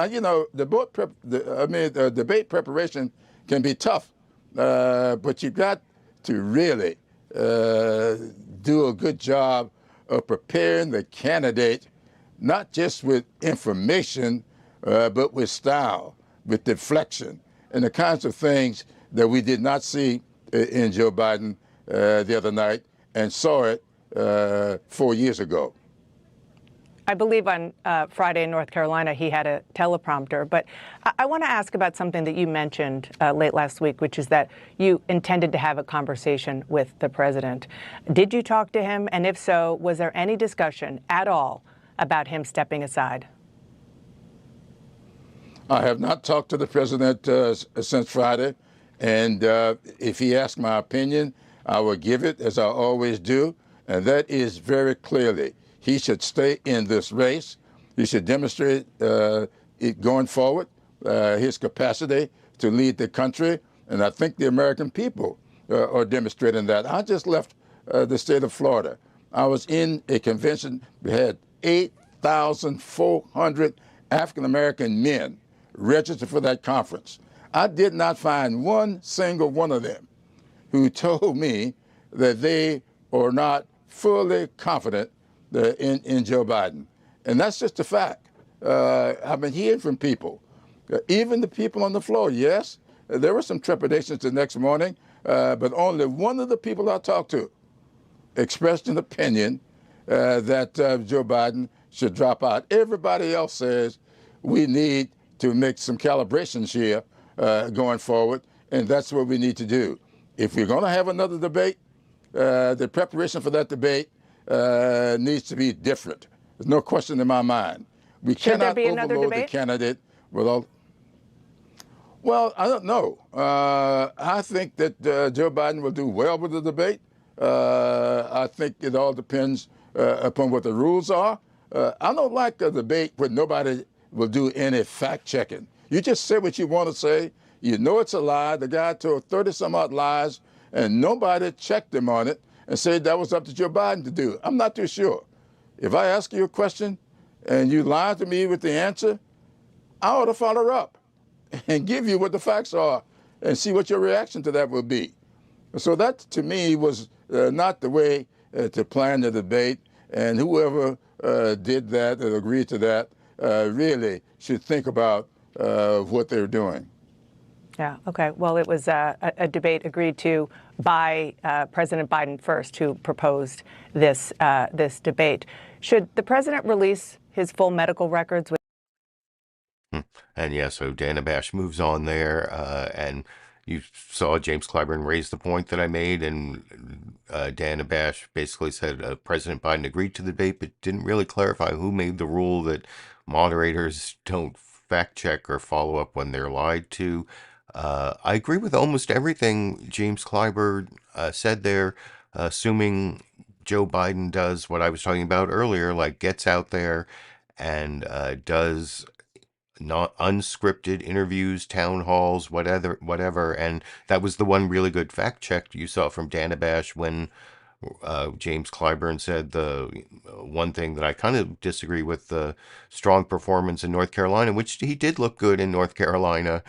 Debate preparation can be tough. but you got to really do a good job of preparing the candidate, not just with information, but with style, with deflection, and the kinds of things that we did not see in Joe Biden the other night and saw it 4 years ago. I believe on Friday in North Carolina, he had a teleprompter. But I want to ask about something that you mentioned late last week, which is that you intended to have a conversation with the president. Did you talk to him? And if so, was there any discussion at all about him stepping aside? I have not talked to the president since Friday. And if he asks my opinion, I will give it, as I always do. And that is very clearly, he should stay in this race. He should demonstrate it going forward, his capacity to lead the country. And I think the American people are demonstrating that. I just left the state of Florida. I was in a convention. We had 8,400 African-American men registered for that conference. I did not find one single one of them who told me that they are not fully confident in Joe Biden. And that's just a fact. I've been hearing from people, even the people on the floor. Yes, there were some trepidations the next morning, but only one of the people I talked to expressed an opinion that Joe Biden should drop out. Everybody else says we need to make some calibrations here going forward, and that's what we need to do. If we're going to have another debate, the preparation for that debate needs to be different. There's no question in my mind. We cannot overload the candidate with all. Well, I don't know. I think that Joe Biden will do well with the debate. I think it all depends upon what the rules are. I don't like a debate where nobody will do any fact-checking. You just say what you want to say. You know it's a lie. The guy told 30-some-odd lies, and nobody checked him on it and said that was up to Joe Biden to do. I'm not too sure. If I ask you a question and you lie to me with the answer, I ought to follow up and give you what the facts are and see what your reaction to that will be. So that, to me, was not the way to plan the debate, and whoever did that or agreed to that really should think about what they're doing. Yeah, okay. Well, it was a debate agreed to by President Biden first, who proposed this debate. Should the president release his full medical records? And yeah, so Dana Bash moves on there, and you saw James Clyburn raise the point that I made, and Dana Bash basically said President Biden agreed to the debate, but didn't really clarify who made the rule that moderators don't fact check or follow up when they're lied to. I agree with almost everything James Clyburn said there, assuming Joe Biden does what I was talking about earlier, like gets out there and does not unscripted interviews, town halls, whatever. And that was the one really good fact check you saw from Dana Bash when James Clyburn said the one thing that I kind of disagree with, the strong performance in North Carolina, which he did look good in North Carolina.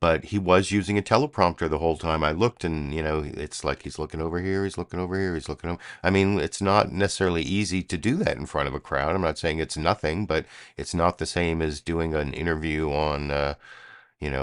But he was using a teleprompter the whole time. I looked and, it's like he's looking over here, he's looking over here, he's looking over. I mean, it's not necessarily easy to do that in front of a crowd. I'm not saying it's nothing, but it's not the same as doing an interview on,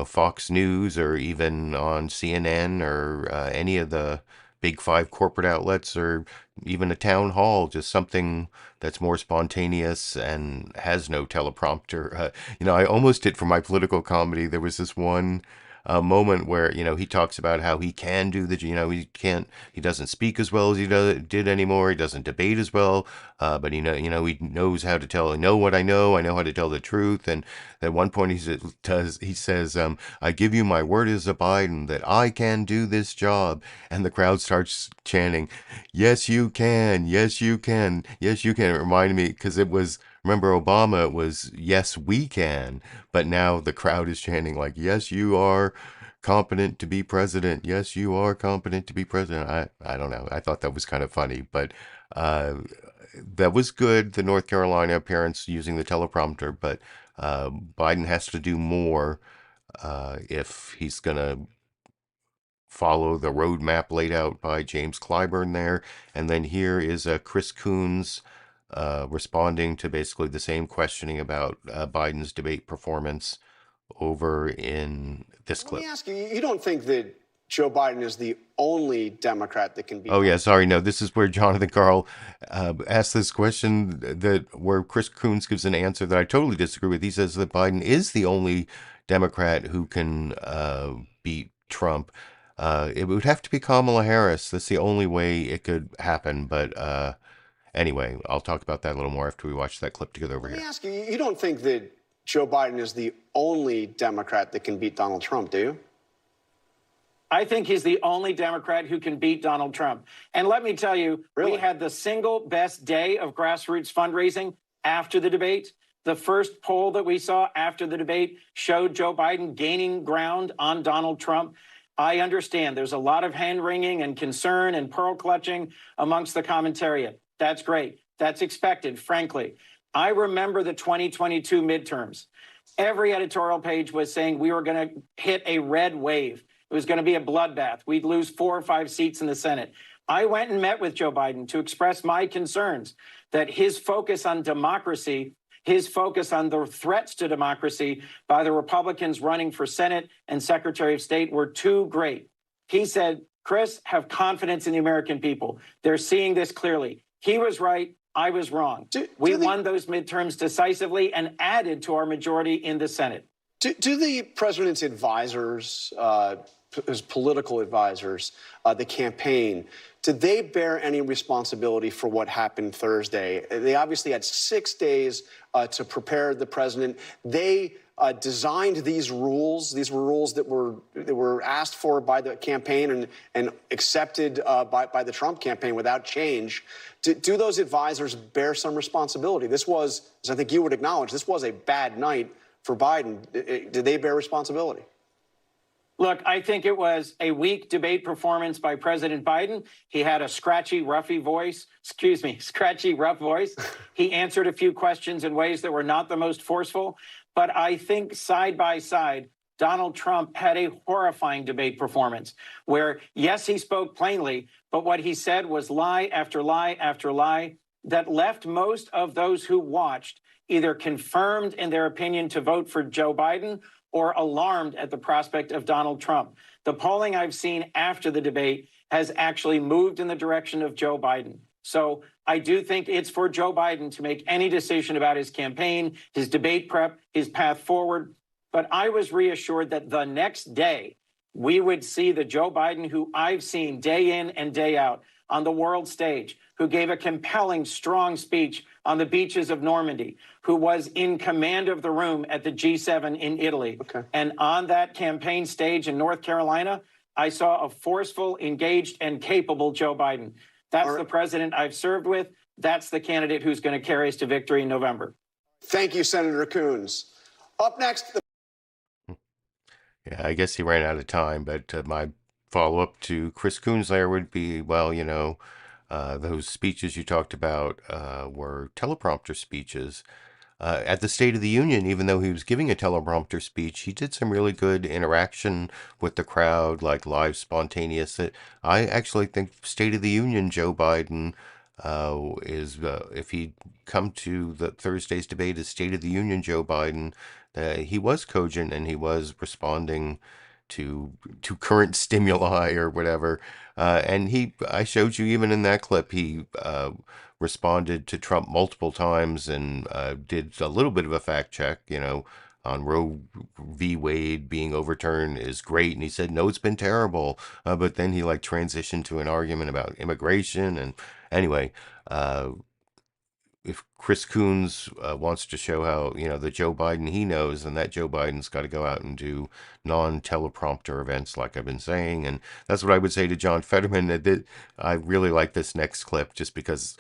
Fox News or even on CNN or any of the big five corporate outlets or even a town hall, just something that's more spontaneous and has no teleprompter. I almost did for my political comedy. There was this one moment where, he talks about how he can do he doesn't speak as well as he did anymore. He doesn't debate as well, but he knows how to tell. I know what I know how to tell the truth. And at one point he says, I give you my word as a Biden that I can do this job. And the crowd starts chanting, yes, you can. Yes, you can. Yes, you can. It reminded me because remember Obama, it was, yes, we can. But now the crowd is chanting like, yes, you are competent to be president. Yes, you are competent to be president. I don't know. I thought that was kind of funny, but that was good, the North Carolina appearance using the teleprompter. But Biden has to do more if he's going to follow the roadmap laid out by James Clyburn there. And then here is Chris Coons responding to basically the same questioning about Biden's debate performance over in this clip. Let me ask you, you don't think that Joe Biden is the only Democrat that can be... Oh, yeah, sorry. No, this is where Jonathan Karl asked this question where Chris Coons gives an answer that I totally disagree with. He says that Biden is the only Democrat who can beat Trump. It would have to be Kamala Harris. That's the only way it could happen. But anyway, I'll talk about that a little more after we watch that clip together over here. Let me ask you, you don't think that Joe Biden is the only Democrat that can beat Donald Trump, do you? I think he's the only Democrat who can beat Donald Trump. And let me tell you, we had the single best day of grassroots fundraising after the debate. The first poll that we saw after the debate showed Joe Biden gaining ground on Donald Trump. I understand there's a lot of hand-wringing and concern and pearl clutching amongst the commentariat. That's great. That's expected, frankly. I remember the 2022 midterms. Every editorial page was saying we were going to hit a red wave. It was going to be a bloodbath. We'd lose 4 or 5 seats in the Senate. I went and met with Joe Biden to express my concerns that his focus on democracy, his focus on the threats to democracy by the Republicans running for Senate and Secretary of State were too great. He said, Chris, have confidence in the American people. They're seeing this clearly. He was right. I was wrong. We won those midterms decisively and added to our majority in the Senate. Do the president's advisors, his political advisors, the campaign, did they bear any responsibility for what happened Thursday? They obviously had 6 days to prepare the president. They designed these rules. These were rules that were asked for by the campaign and accepted by the Trump campaign without change. Do those advisors bear some responsibility? This was, as I think you would acknowledge, this was a bad night for Biden. Did they bear responsibility? Look, I think it was a weak debate performance by President Biden. He had a scratchy, rough voice. He answered a few questions in ways that were not the most forceful. But I think side by side, Donald Trump had a horrifying debate performance where, yes, he spoke plainly, but what he said was lie after lie after lie that left most of those who watched either confirmed in their opinion to vote for Joe Biden or alarmed at the prospect of Donald Trump. The polling I've seen after the debate has actually moved in the direction of Joe Biden. So I do think it's for Joe Biden to make any decision about his campaign, his debate prep, his path forward. But I was reassured that the next day we would see the Joe Biden who I've seen day in and day out on the world stage, who gave a compelling, strong speech on the beaches of Normandy, who was in command of the room at the G7 in Italy. And on that campaign stage in North Carolina, I saw a forceful, engaged, and capable Joe Biden. That's the president I've served with. That's the candidate who's going to carry us to victory in November. Thank you, Senator Coons. Up next. Yeah, I guess he ran out of time, but my follow-up to Chris Coons there would be, well, you know, those speeches you talked about were teleprompter speeches. At the State of the Union, even though he was giving a teleprompter speech, he did some really good interaction with the crowd, like live, spontaneous. I actually think State of the Union Joe Biden is, if he'd come to the Thursday's debate as State of the Union Joe Biden, he was cogent and he was responding to current stimuli or whatever. And I showed you even in that clip, he responded to Trump multiple times and did a little bit of a fact check, you know, on Roe v. Wade being overturned is great. And he said, no, it's been terrible. But then he transitioned to an argument about immigration. And anyway, if Chris Coons wants to show how, you know, the Joe Biden he knows, then that Joe Biden's got to go out and do non-teleprompter events like I've been saying. And that's what I would say to John Fetterman. I really like this next clip just because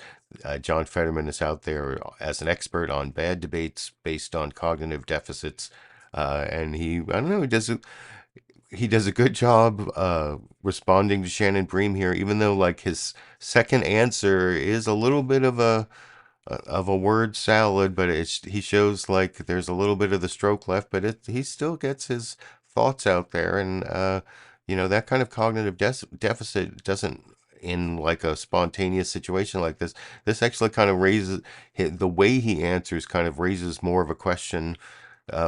John Fetterman is out there as an expert on bad debates based on cognitive deficits. And he does a good job responding to Shannon Bream here, even though his second answer is a little bit of a word salad, but he shows there's a little bit of the stroke left, but he still gets his thoughts out there, and that kind of cognitive deficit doesn't, in like a spontaneous situation like this actually kind of raises, the way he answers kind of raises more of a question,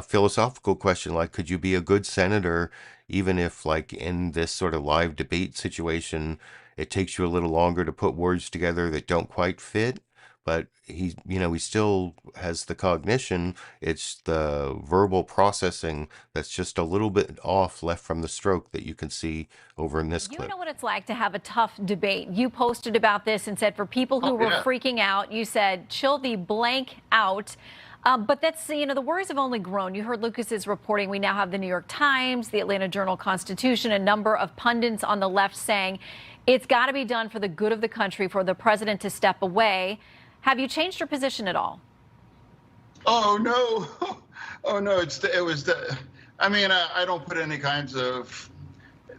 philosophical question, like, could you be a good senator even if, like, in this sort of live debate situation, it takes you a little longer to put words together that don't quite fit? But he still has the cognition. It's the verbal processing that's just a little bit off, left from the stroke, that you can see over in this You clip. know what it's like to have a tough debate. You posted about this and said for people who were freaking out, you said, chill the blank out. But that's, the worries have only grown. You heard Lucas's reporting. We now have the New York Times, the Atlanta Journal-Constitution, a number of pundits on the left saying it's got to be done for the good of the country, for the president to step away. Have you changed your position at all? Oh, no. Oh, no. I don't put any kinds of,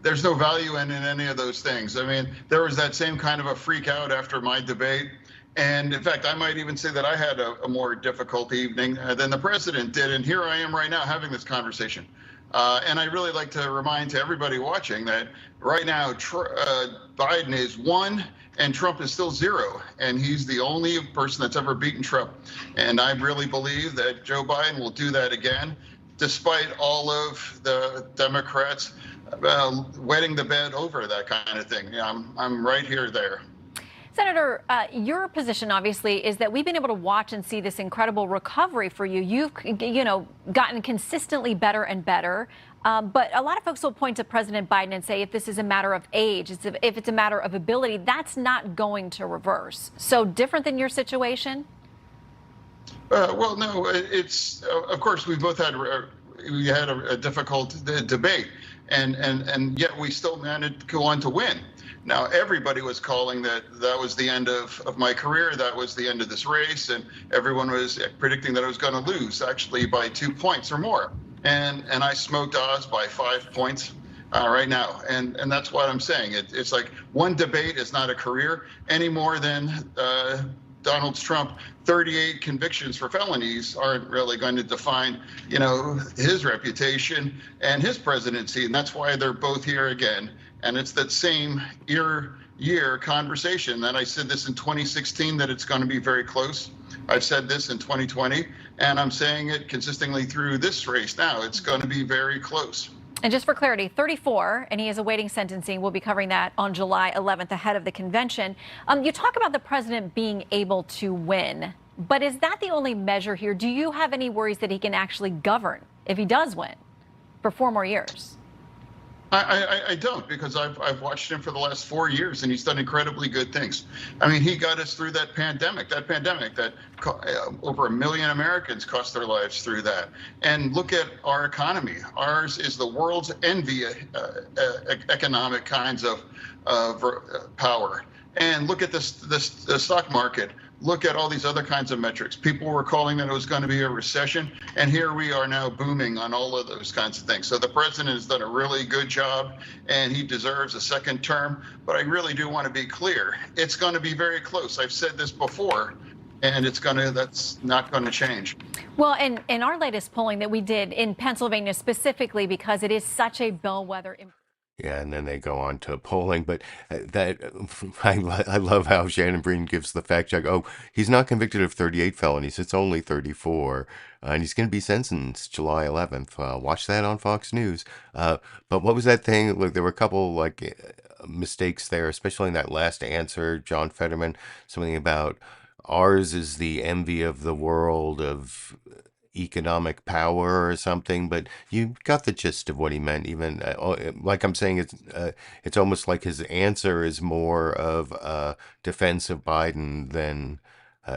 there's no value in any of those things. I mean, there was that same kind of a freak out after my debate. And in fact, I might even say that I had a more difficult evening than the president did. And here I am right now having this conversation. And I really like to remind to everybody watching that right now, Biden is 1 and Trump is still 0. And he's the only person that's ever beaten Trump. And I really believe that Joe Biden will do that again, despite all of the Democrats wetting the bed over that kind of thing. I'm right here there. Senator, your position, obviously, is that we've been able to watch and see this incredible recovery for you. You've, gotten consistently better and better. But a lot of folks will point to President Biden and say if this is a matter of age, if it's a matter of ability, that's not going to reverse. So different than your situation? Well, no, it's, of course, we both had a difficult debate, and yet we still managed to go on to win. Now, everybody was calling that was the end of my career. That was the end of this race. And everyone was predicting that I was going to lose, actually, by 2 points or more. And I smoked Oz by 5 points right now. And that's what I'm saying. It's like one debate is not a career any more than Donald Trump. 38 convictions for felonies aren't really going to define, his reputation and his presidency. And that's why they're both here again. And it's that same year conversation that I said this in 2016, that it's going to be very close. I've said this in 2020, and I'm saying it consistently through this race now. It's going to be very close. And just for clarity, 34, and he is awaiting sentencing. We'll be covering that on July 11th ahead of the convention. You talk about the president being able to win, but is that the only measure here? Do you have any worries that he can actually govern if he does win for 4 more years? I don't, because I've watched him for the last 4 years, and he's done incredibly good things. I mean, he got us through that pandemic that over 1 million Americans cost their lives through that. And look at our economy. Ours is the world's envy, economic kinds of power. And look at the stock market. Look at all these other kinds of metrics. People were calling that it was going to be a recession, and here we are now booming on all of those kinds of things. So the president has done a really good job, and he deserves a second term. But I really do want to be clear. It's going to be very close. I've said this before, and that's not going to change. Well, and in our latest polling that we did in Pennsylvania specifically, because it is such a bellwether. Yeah, and then they go on to polling. But I love how Shannon Bream gives the fact check. Oh, he's not convicted of 38 felonies. It's only 34. And he's going to be sentenced July 11th. Watch that on Fox News. But what was that thing? Look, there were a couple mistakes there, especially in that last answer, John Fetterman, something about ours is the envy of the world of economic power or something, but you got the gist of what he meant. Even like I'm saying, it's almost like his answer is more of a defense of Biden than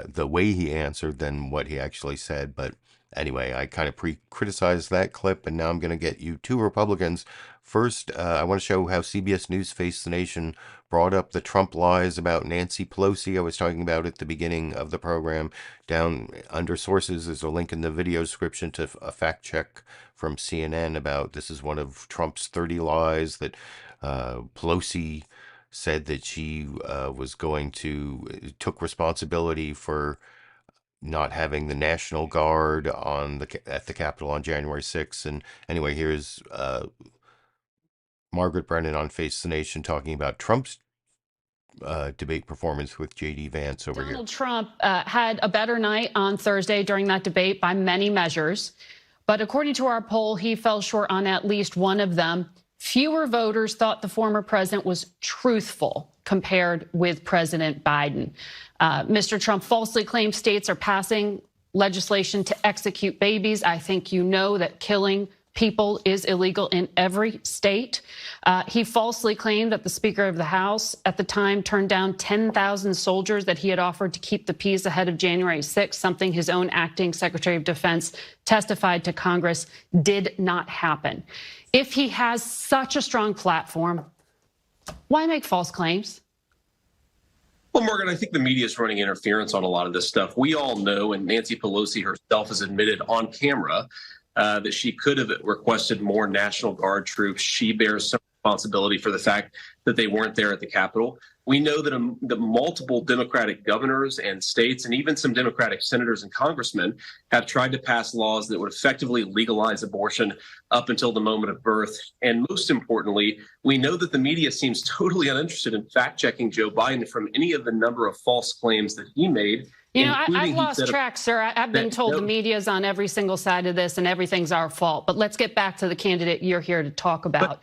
the way he answered than what he actually said. But anyway, I kind of criticized that clip, and now I'm going to get you 2 Republicans. First, I want to show how CBS News Face the Nation brought up the Trump lies about Nancy Pelosi. I was talking about at the beginning of the program. Down under sources, there's a link in the video description to a fact check from CNN about this is one of Trump's 30 lies that Pelosi said that she took responsibility for not having the National Guard at the Capitol on January 6th. And anyway, here's Margaret Brennan on Face the Nation talking about Trump's debate performance with J.D. Vance over here. Donald Trump had a better night on Thursday during that debate by many measures. But according to our poll, he fell short on at least one of them. Fewer voters thought the former president was truthful compared with President Biden. Mr. Trump falsely claimed states are passing legislation to execute babies. I think you know that killing people is illegal in every state. He falsely claimed that the Speaker of the House at the time turned down 10,000 soldiers that he had offered to keep the peace ahead of January 6th, something his own acting Secretary of Defense testified to Congress did not happen. If he has such a strong platform, why make false claims? Well, Morgan, I think the media is running interference on a lot of this stuff. We all know, and Nancy Pelosi herself has admitted on camera, that she could have requested more National Guard troops. She bears some responsibility for the fact that they weren't there at the Capitol. We know that the multiple Democratic governors and states and even some Democratic senators and congressmen have tried to pass laws that would effectively legalize abortion up until the moment of birth. And most importantly, we know that the media seems totally uninterested in fact-checking Joe Biden from any of the number of false claims that he made. You know, I've lost track, sir. I've been told the media's on every single side of this and everything's our fault. But let's get back to the candidate you're here to talk about.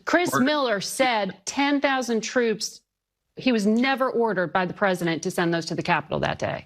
Chris Miller said 10,000 troops. He was never ordered by the president to send those to the Capitol that day.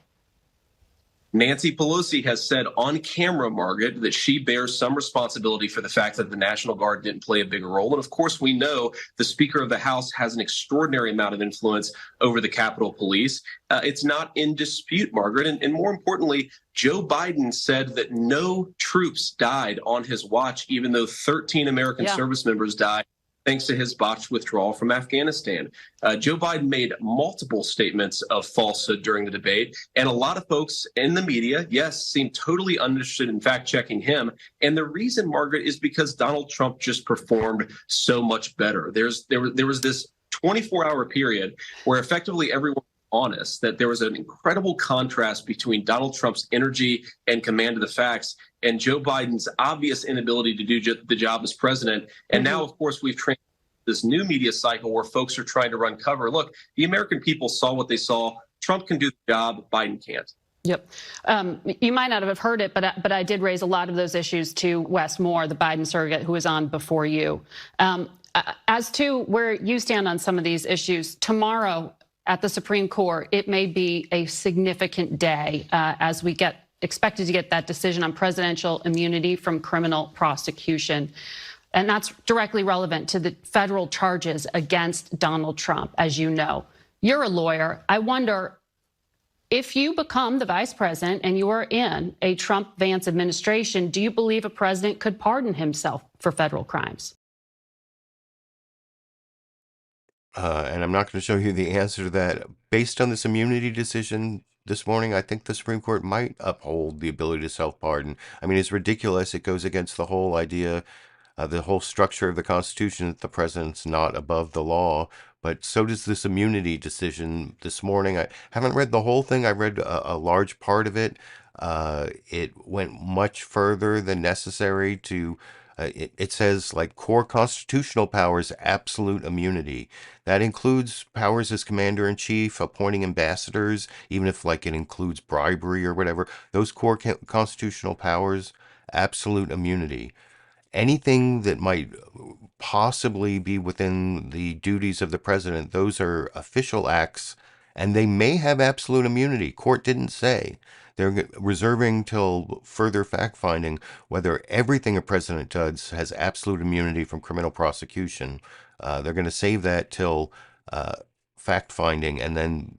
Nancy Pelosi has said on camera, Margaret, that she bears some responsibility for the fact that the National Guard didn't play a bigger role. And of course, we know the Speaker of the House has an extraordinary amount of influence over the Capitol Police. It's not in dispute, Margaret. And more importantly, Joe Biden said that no troops died on his watch, even though 13 American service members died thanks to his botched withdrawal from Afghanistan. Joe Biden made multiple statements of falsehood during the debate, and a lot of folks in the media, yes, seem totally uninterested in fact-checking him. And the reason, Margaret, is because Donald Trump just performed so much better. There was this 24-hour period where effectively everyone honest that there was an incredible contrast between Donald Trump's energy and command of the facts and Joe Biden's obvious inability to do the job as president. And now, of course, we've trained this new media cycle where folks are trying to run cover. Look, the American people saw what they saw. Trump can do the job. Biden can't. Yep. You might not have heard it, but I did raise a lot of those issues to Wes Moore, the Biden surrogate who was on before you. As to where you stand on some of these issues, tomorrow at the Supreme Court, it may be a significant day as we expected to get that decision on presidential immunity from criminal prosecution. And that's directly relevant to the federal charges against Donald Trump, as you know. You're a lawyer. I wonder, if you become the vice president and you are in a Trump-Vance administration, do you believe a president could pardon himself for federal crimes? And I'm not going to show you the answer to that. Based on this immunity decision this morning, I think the Supreme Court might uphold the ability to self-pardon. I mean, it's ridiculous. It goes against the whole idea, the whole structure of the Constitution, that the president's not above the law. But so does this immunity decision this morning. I haven't read the whole thing. I read a large part of it. It went much further than necessary to... It says, like, core constitutional powers, absolute immunity. That includes powers as commander-in-chief, appointing ambassadors, even if, like, it includes bribery or whatever. Those core constitutional powers, absolute immunity. Anything that might possibly be within the duties of the president, those are official acts, and they may have absolute immunity. Court didn't say. They're reserving till further fact-finding whether everything a president does has absolute immunity from criminal prosecution. They're going to save that till fact-finding, and then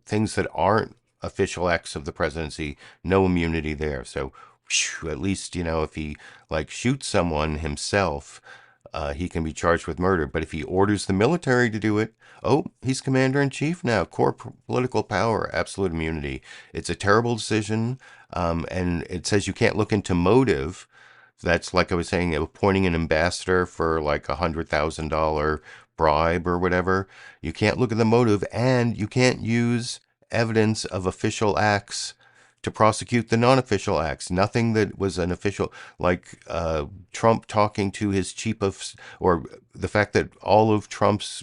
things that aren't official acts of the presidency, no immunity there. So at least, you know, if he, like, shoots someone himself, he can be charged with murder. But if he orders the military to do it, oh, he's commander-in-chief now. Core political power, absolute immunity. It's a terrible decision, and it says you can't look into motive. That's, like I was saying, appointing an ambassador for like $100,000 bribe or whatever. You can't look at the motive, and you can't use evidence of official acts to prosecute the non-official acts. Nothing that was an official, like Trump talking to his chief of, or the fact that all of Trump's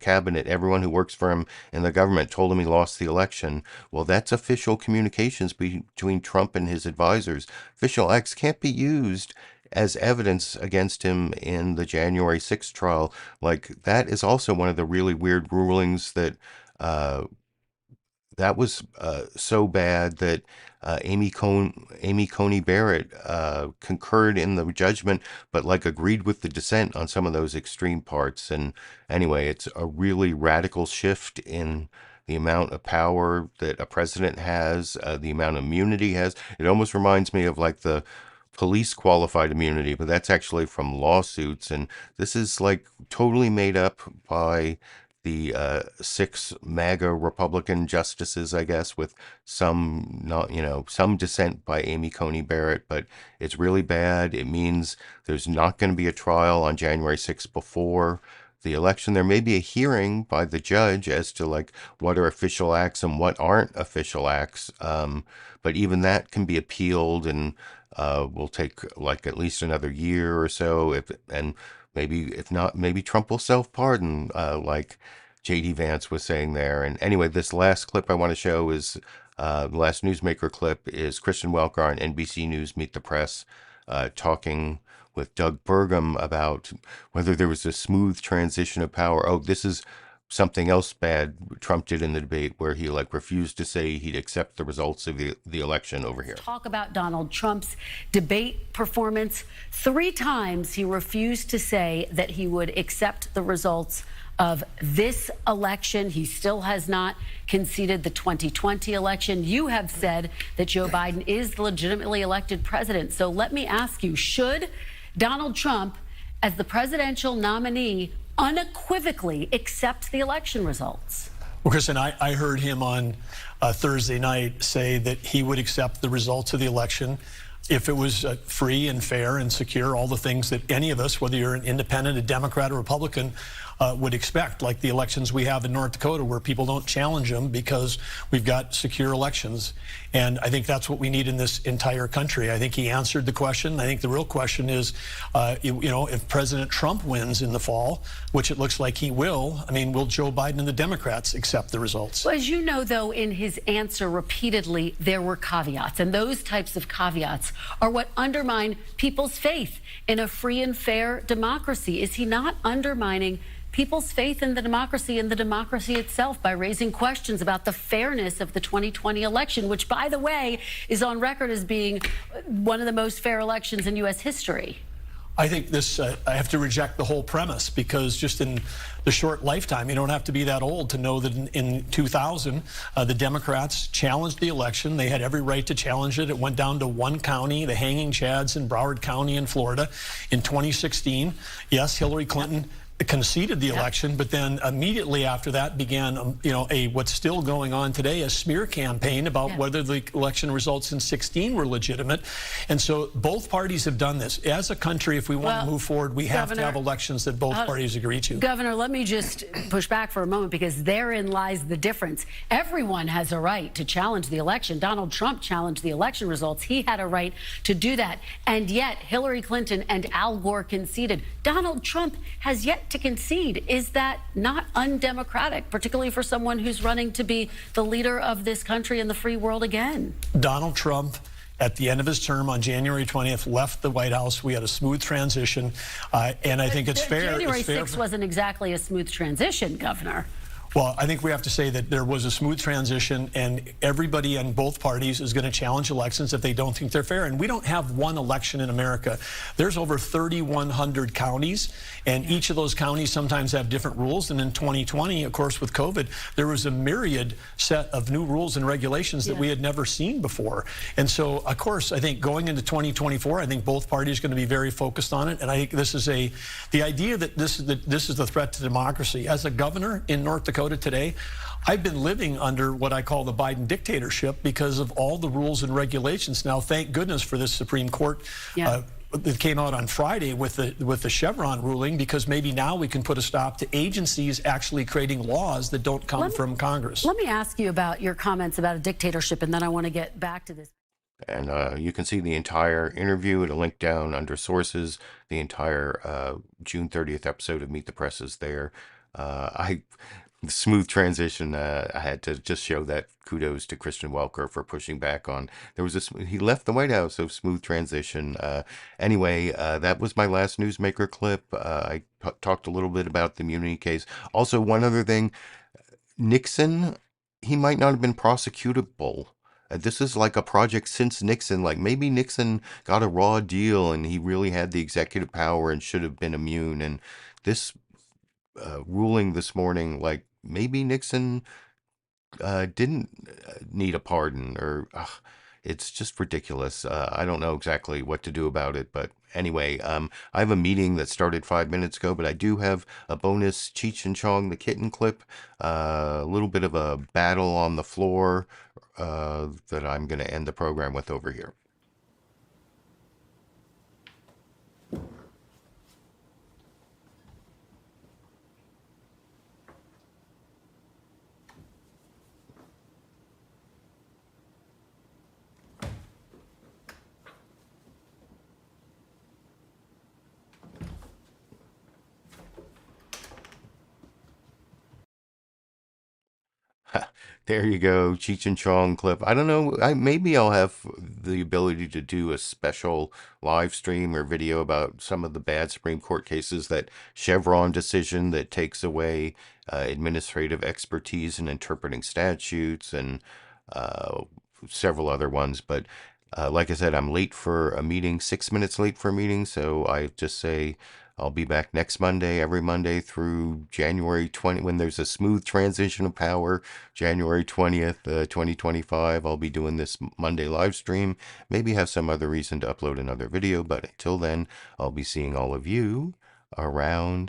cabinet, everyone who works for him in the government, told him he lost the election. Well, that's official communications between Trump and his advisors. Official acts can't be used as evidence against him in the January 6th trial. Like, that is also one of the really weird rulings that that was so bad that Amy Coney Barrett concurred in the judgment, but like agreed with the dissent on some of those extreme parts. And anyway, it's a really radical shift in the amount of power that a president has, the amount of immunity he has. It almost reminds me of like the police qualified immunity, but that's actually from lawsuits. And this is like totally made up by the 6 MAGA Republican justices, I guess, with some some dissent by Amy Coney Barrett, but it's really bad. It means there's not going to be a trial on January 6th before the election. There may be a hearing by the judge as to like what are official acts and what aren't official acts, but even that can be appealed and will take like at least another year or so. If not, maybe Trump will self-pardon, like J.D. Vance was saying there. And anyway, this last clip I want to show is, the last newsmaker clip is Kristen Welker on NBC News Meet the Press, talking with Doug Burgum about whether there was a smooth transition of power. Oh, this is something else bad Trump did in the debate where he like refused to say he'd accept the results of the election over here. Talk about Donald Trump's debate performance. 3 times he refused to say that he would accept the results of this election. He still has not conceded the 2020 election. You have said that Joe Biden is the legitimately elected president. So let me ask you, should Donald Trump, as the presidential nominee, unequivocally accept the election results? Well, Kristen, I heard him on Thursday night say that he would accept the results of the election if it was free and fair and secure, all the things that any of us, whether you're an independent, a Democrat, or Republican, would expect, like the elections we have in North Dakota where people don't challenge them because we've got secure elections. And I think that's what we need in this entire country. I think he answered the question. I think the real question is, if President Trump wins in the fall, which it looks like he will, I mean, will Joe Biden and the Democrats accept the results? Well, as you know, though, in his answer repeatedly, there were caveats. And those types of caveats are what undermine people's faith in a free and fair democracy. Is he not undermining people's faith in the democracy itself by raising questions about the fairness of the 2020 election, which, by the way, is on record as being one of the most fair elections in U.S. history? I think this, I have to reject the whole premise, because just in the short lifetime, you don't have to be that old to know that in 2000, the Democrats challenged the election. They had every right to challenge it. It went down to 1 county, the Hanging Chads in Broward County in Florida. In 2016, yes, Hillary Clinton conceded the election, but then immediately after that began, what's still going on today, a smear campaign about whether the election results in 16 were legitimate. And so both parties have done this. As a country, if we want to move forward, we have to have elections that both parties agree to. Governor, let me just push back for a moment, because therein lies the difference. Everyone has a right to challenge the election. Donald Trump challenged the election results. He had a right to do that. And yet Hillary Clinton and Al Gore conceded. Donald Trump has yet to concede. Is that not undemocratic, particularly for someone who's running to be the leader of this country and the free world again? Donald Trump, at the end of his term on January 20th, left the White House. We had a smooth transition, and I think it's fair. January 6th wasn't exactly a smooth transition, Governor. Well, I think we have to say that there was a smooth transition, and everybody in both parties is going to challenge elections if they don't think they're fair. And we don't have one election in America. There's over 3,100 counties, and each of those counties sometimes have different rules. And in 2020, of course, with COVID, there was a myriad set of new rules and regulations that we had never seen before. And so, of course, I think going into 2024, I think both parties are going to be very focused on it. And I think this is the idea that this is the threat to democracy. As a governor in North Dakota today, I've been living under what I call the Biden dictatorship because of all the rules and regulations. Now, thank goodness for this Supreme Court that came out on Friday with the Chevron ruling, because maybe now we can put a stop to agencies actually creating laws that don't come from Congress. Let me ask you about your comments about a dictatorship, and then I want to get back to this. And you can see the entire interview at a link down under sources. The entire June 30th episode of Meet the Press is there. Smooth transition. I had to just show that kudos to Kristen Welker for pushing back on. He left the White House, so smooth transition. Anyway, that was my last Newsmaker clip. I talked a little bit about the immunity case. Also, one other thing, Nixon, he might not have been prosecutable. This is like a project since Nixon. Like maybe Nixon got a raw deal and he really had the executive power and should have been immune. And this ruling this morning, like maybe Nixon didn't need a pardon, or it's just ridiculous. I don't know exactly what to do about it, but anyway, I have a meeting that started 5 minutes ago, but I do have a bonus Cheech and Chong the kitten clip, a little bit of a battle on the floor that I'm going to end the program with over here. There you go, Cheech and Chong clip. I don't know, maybe I'll have the ability to do a special live stream or video about some of the bad Supreme Court cases, that Chevron decision that takes away administrative expertise in interpreting statutes, and several other ones. But like I said, I'm late for a meeting, 6 minutes late for a meeting, so I just say I'll be back next Monday, every Monday through January 20, when there's a smooth transition of power, January 20th, 2025. I'll be doing this Monday live stream. Maybe have some other reason to upload another video, but until then, I'll be seeing all of you around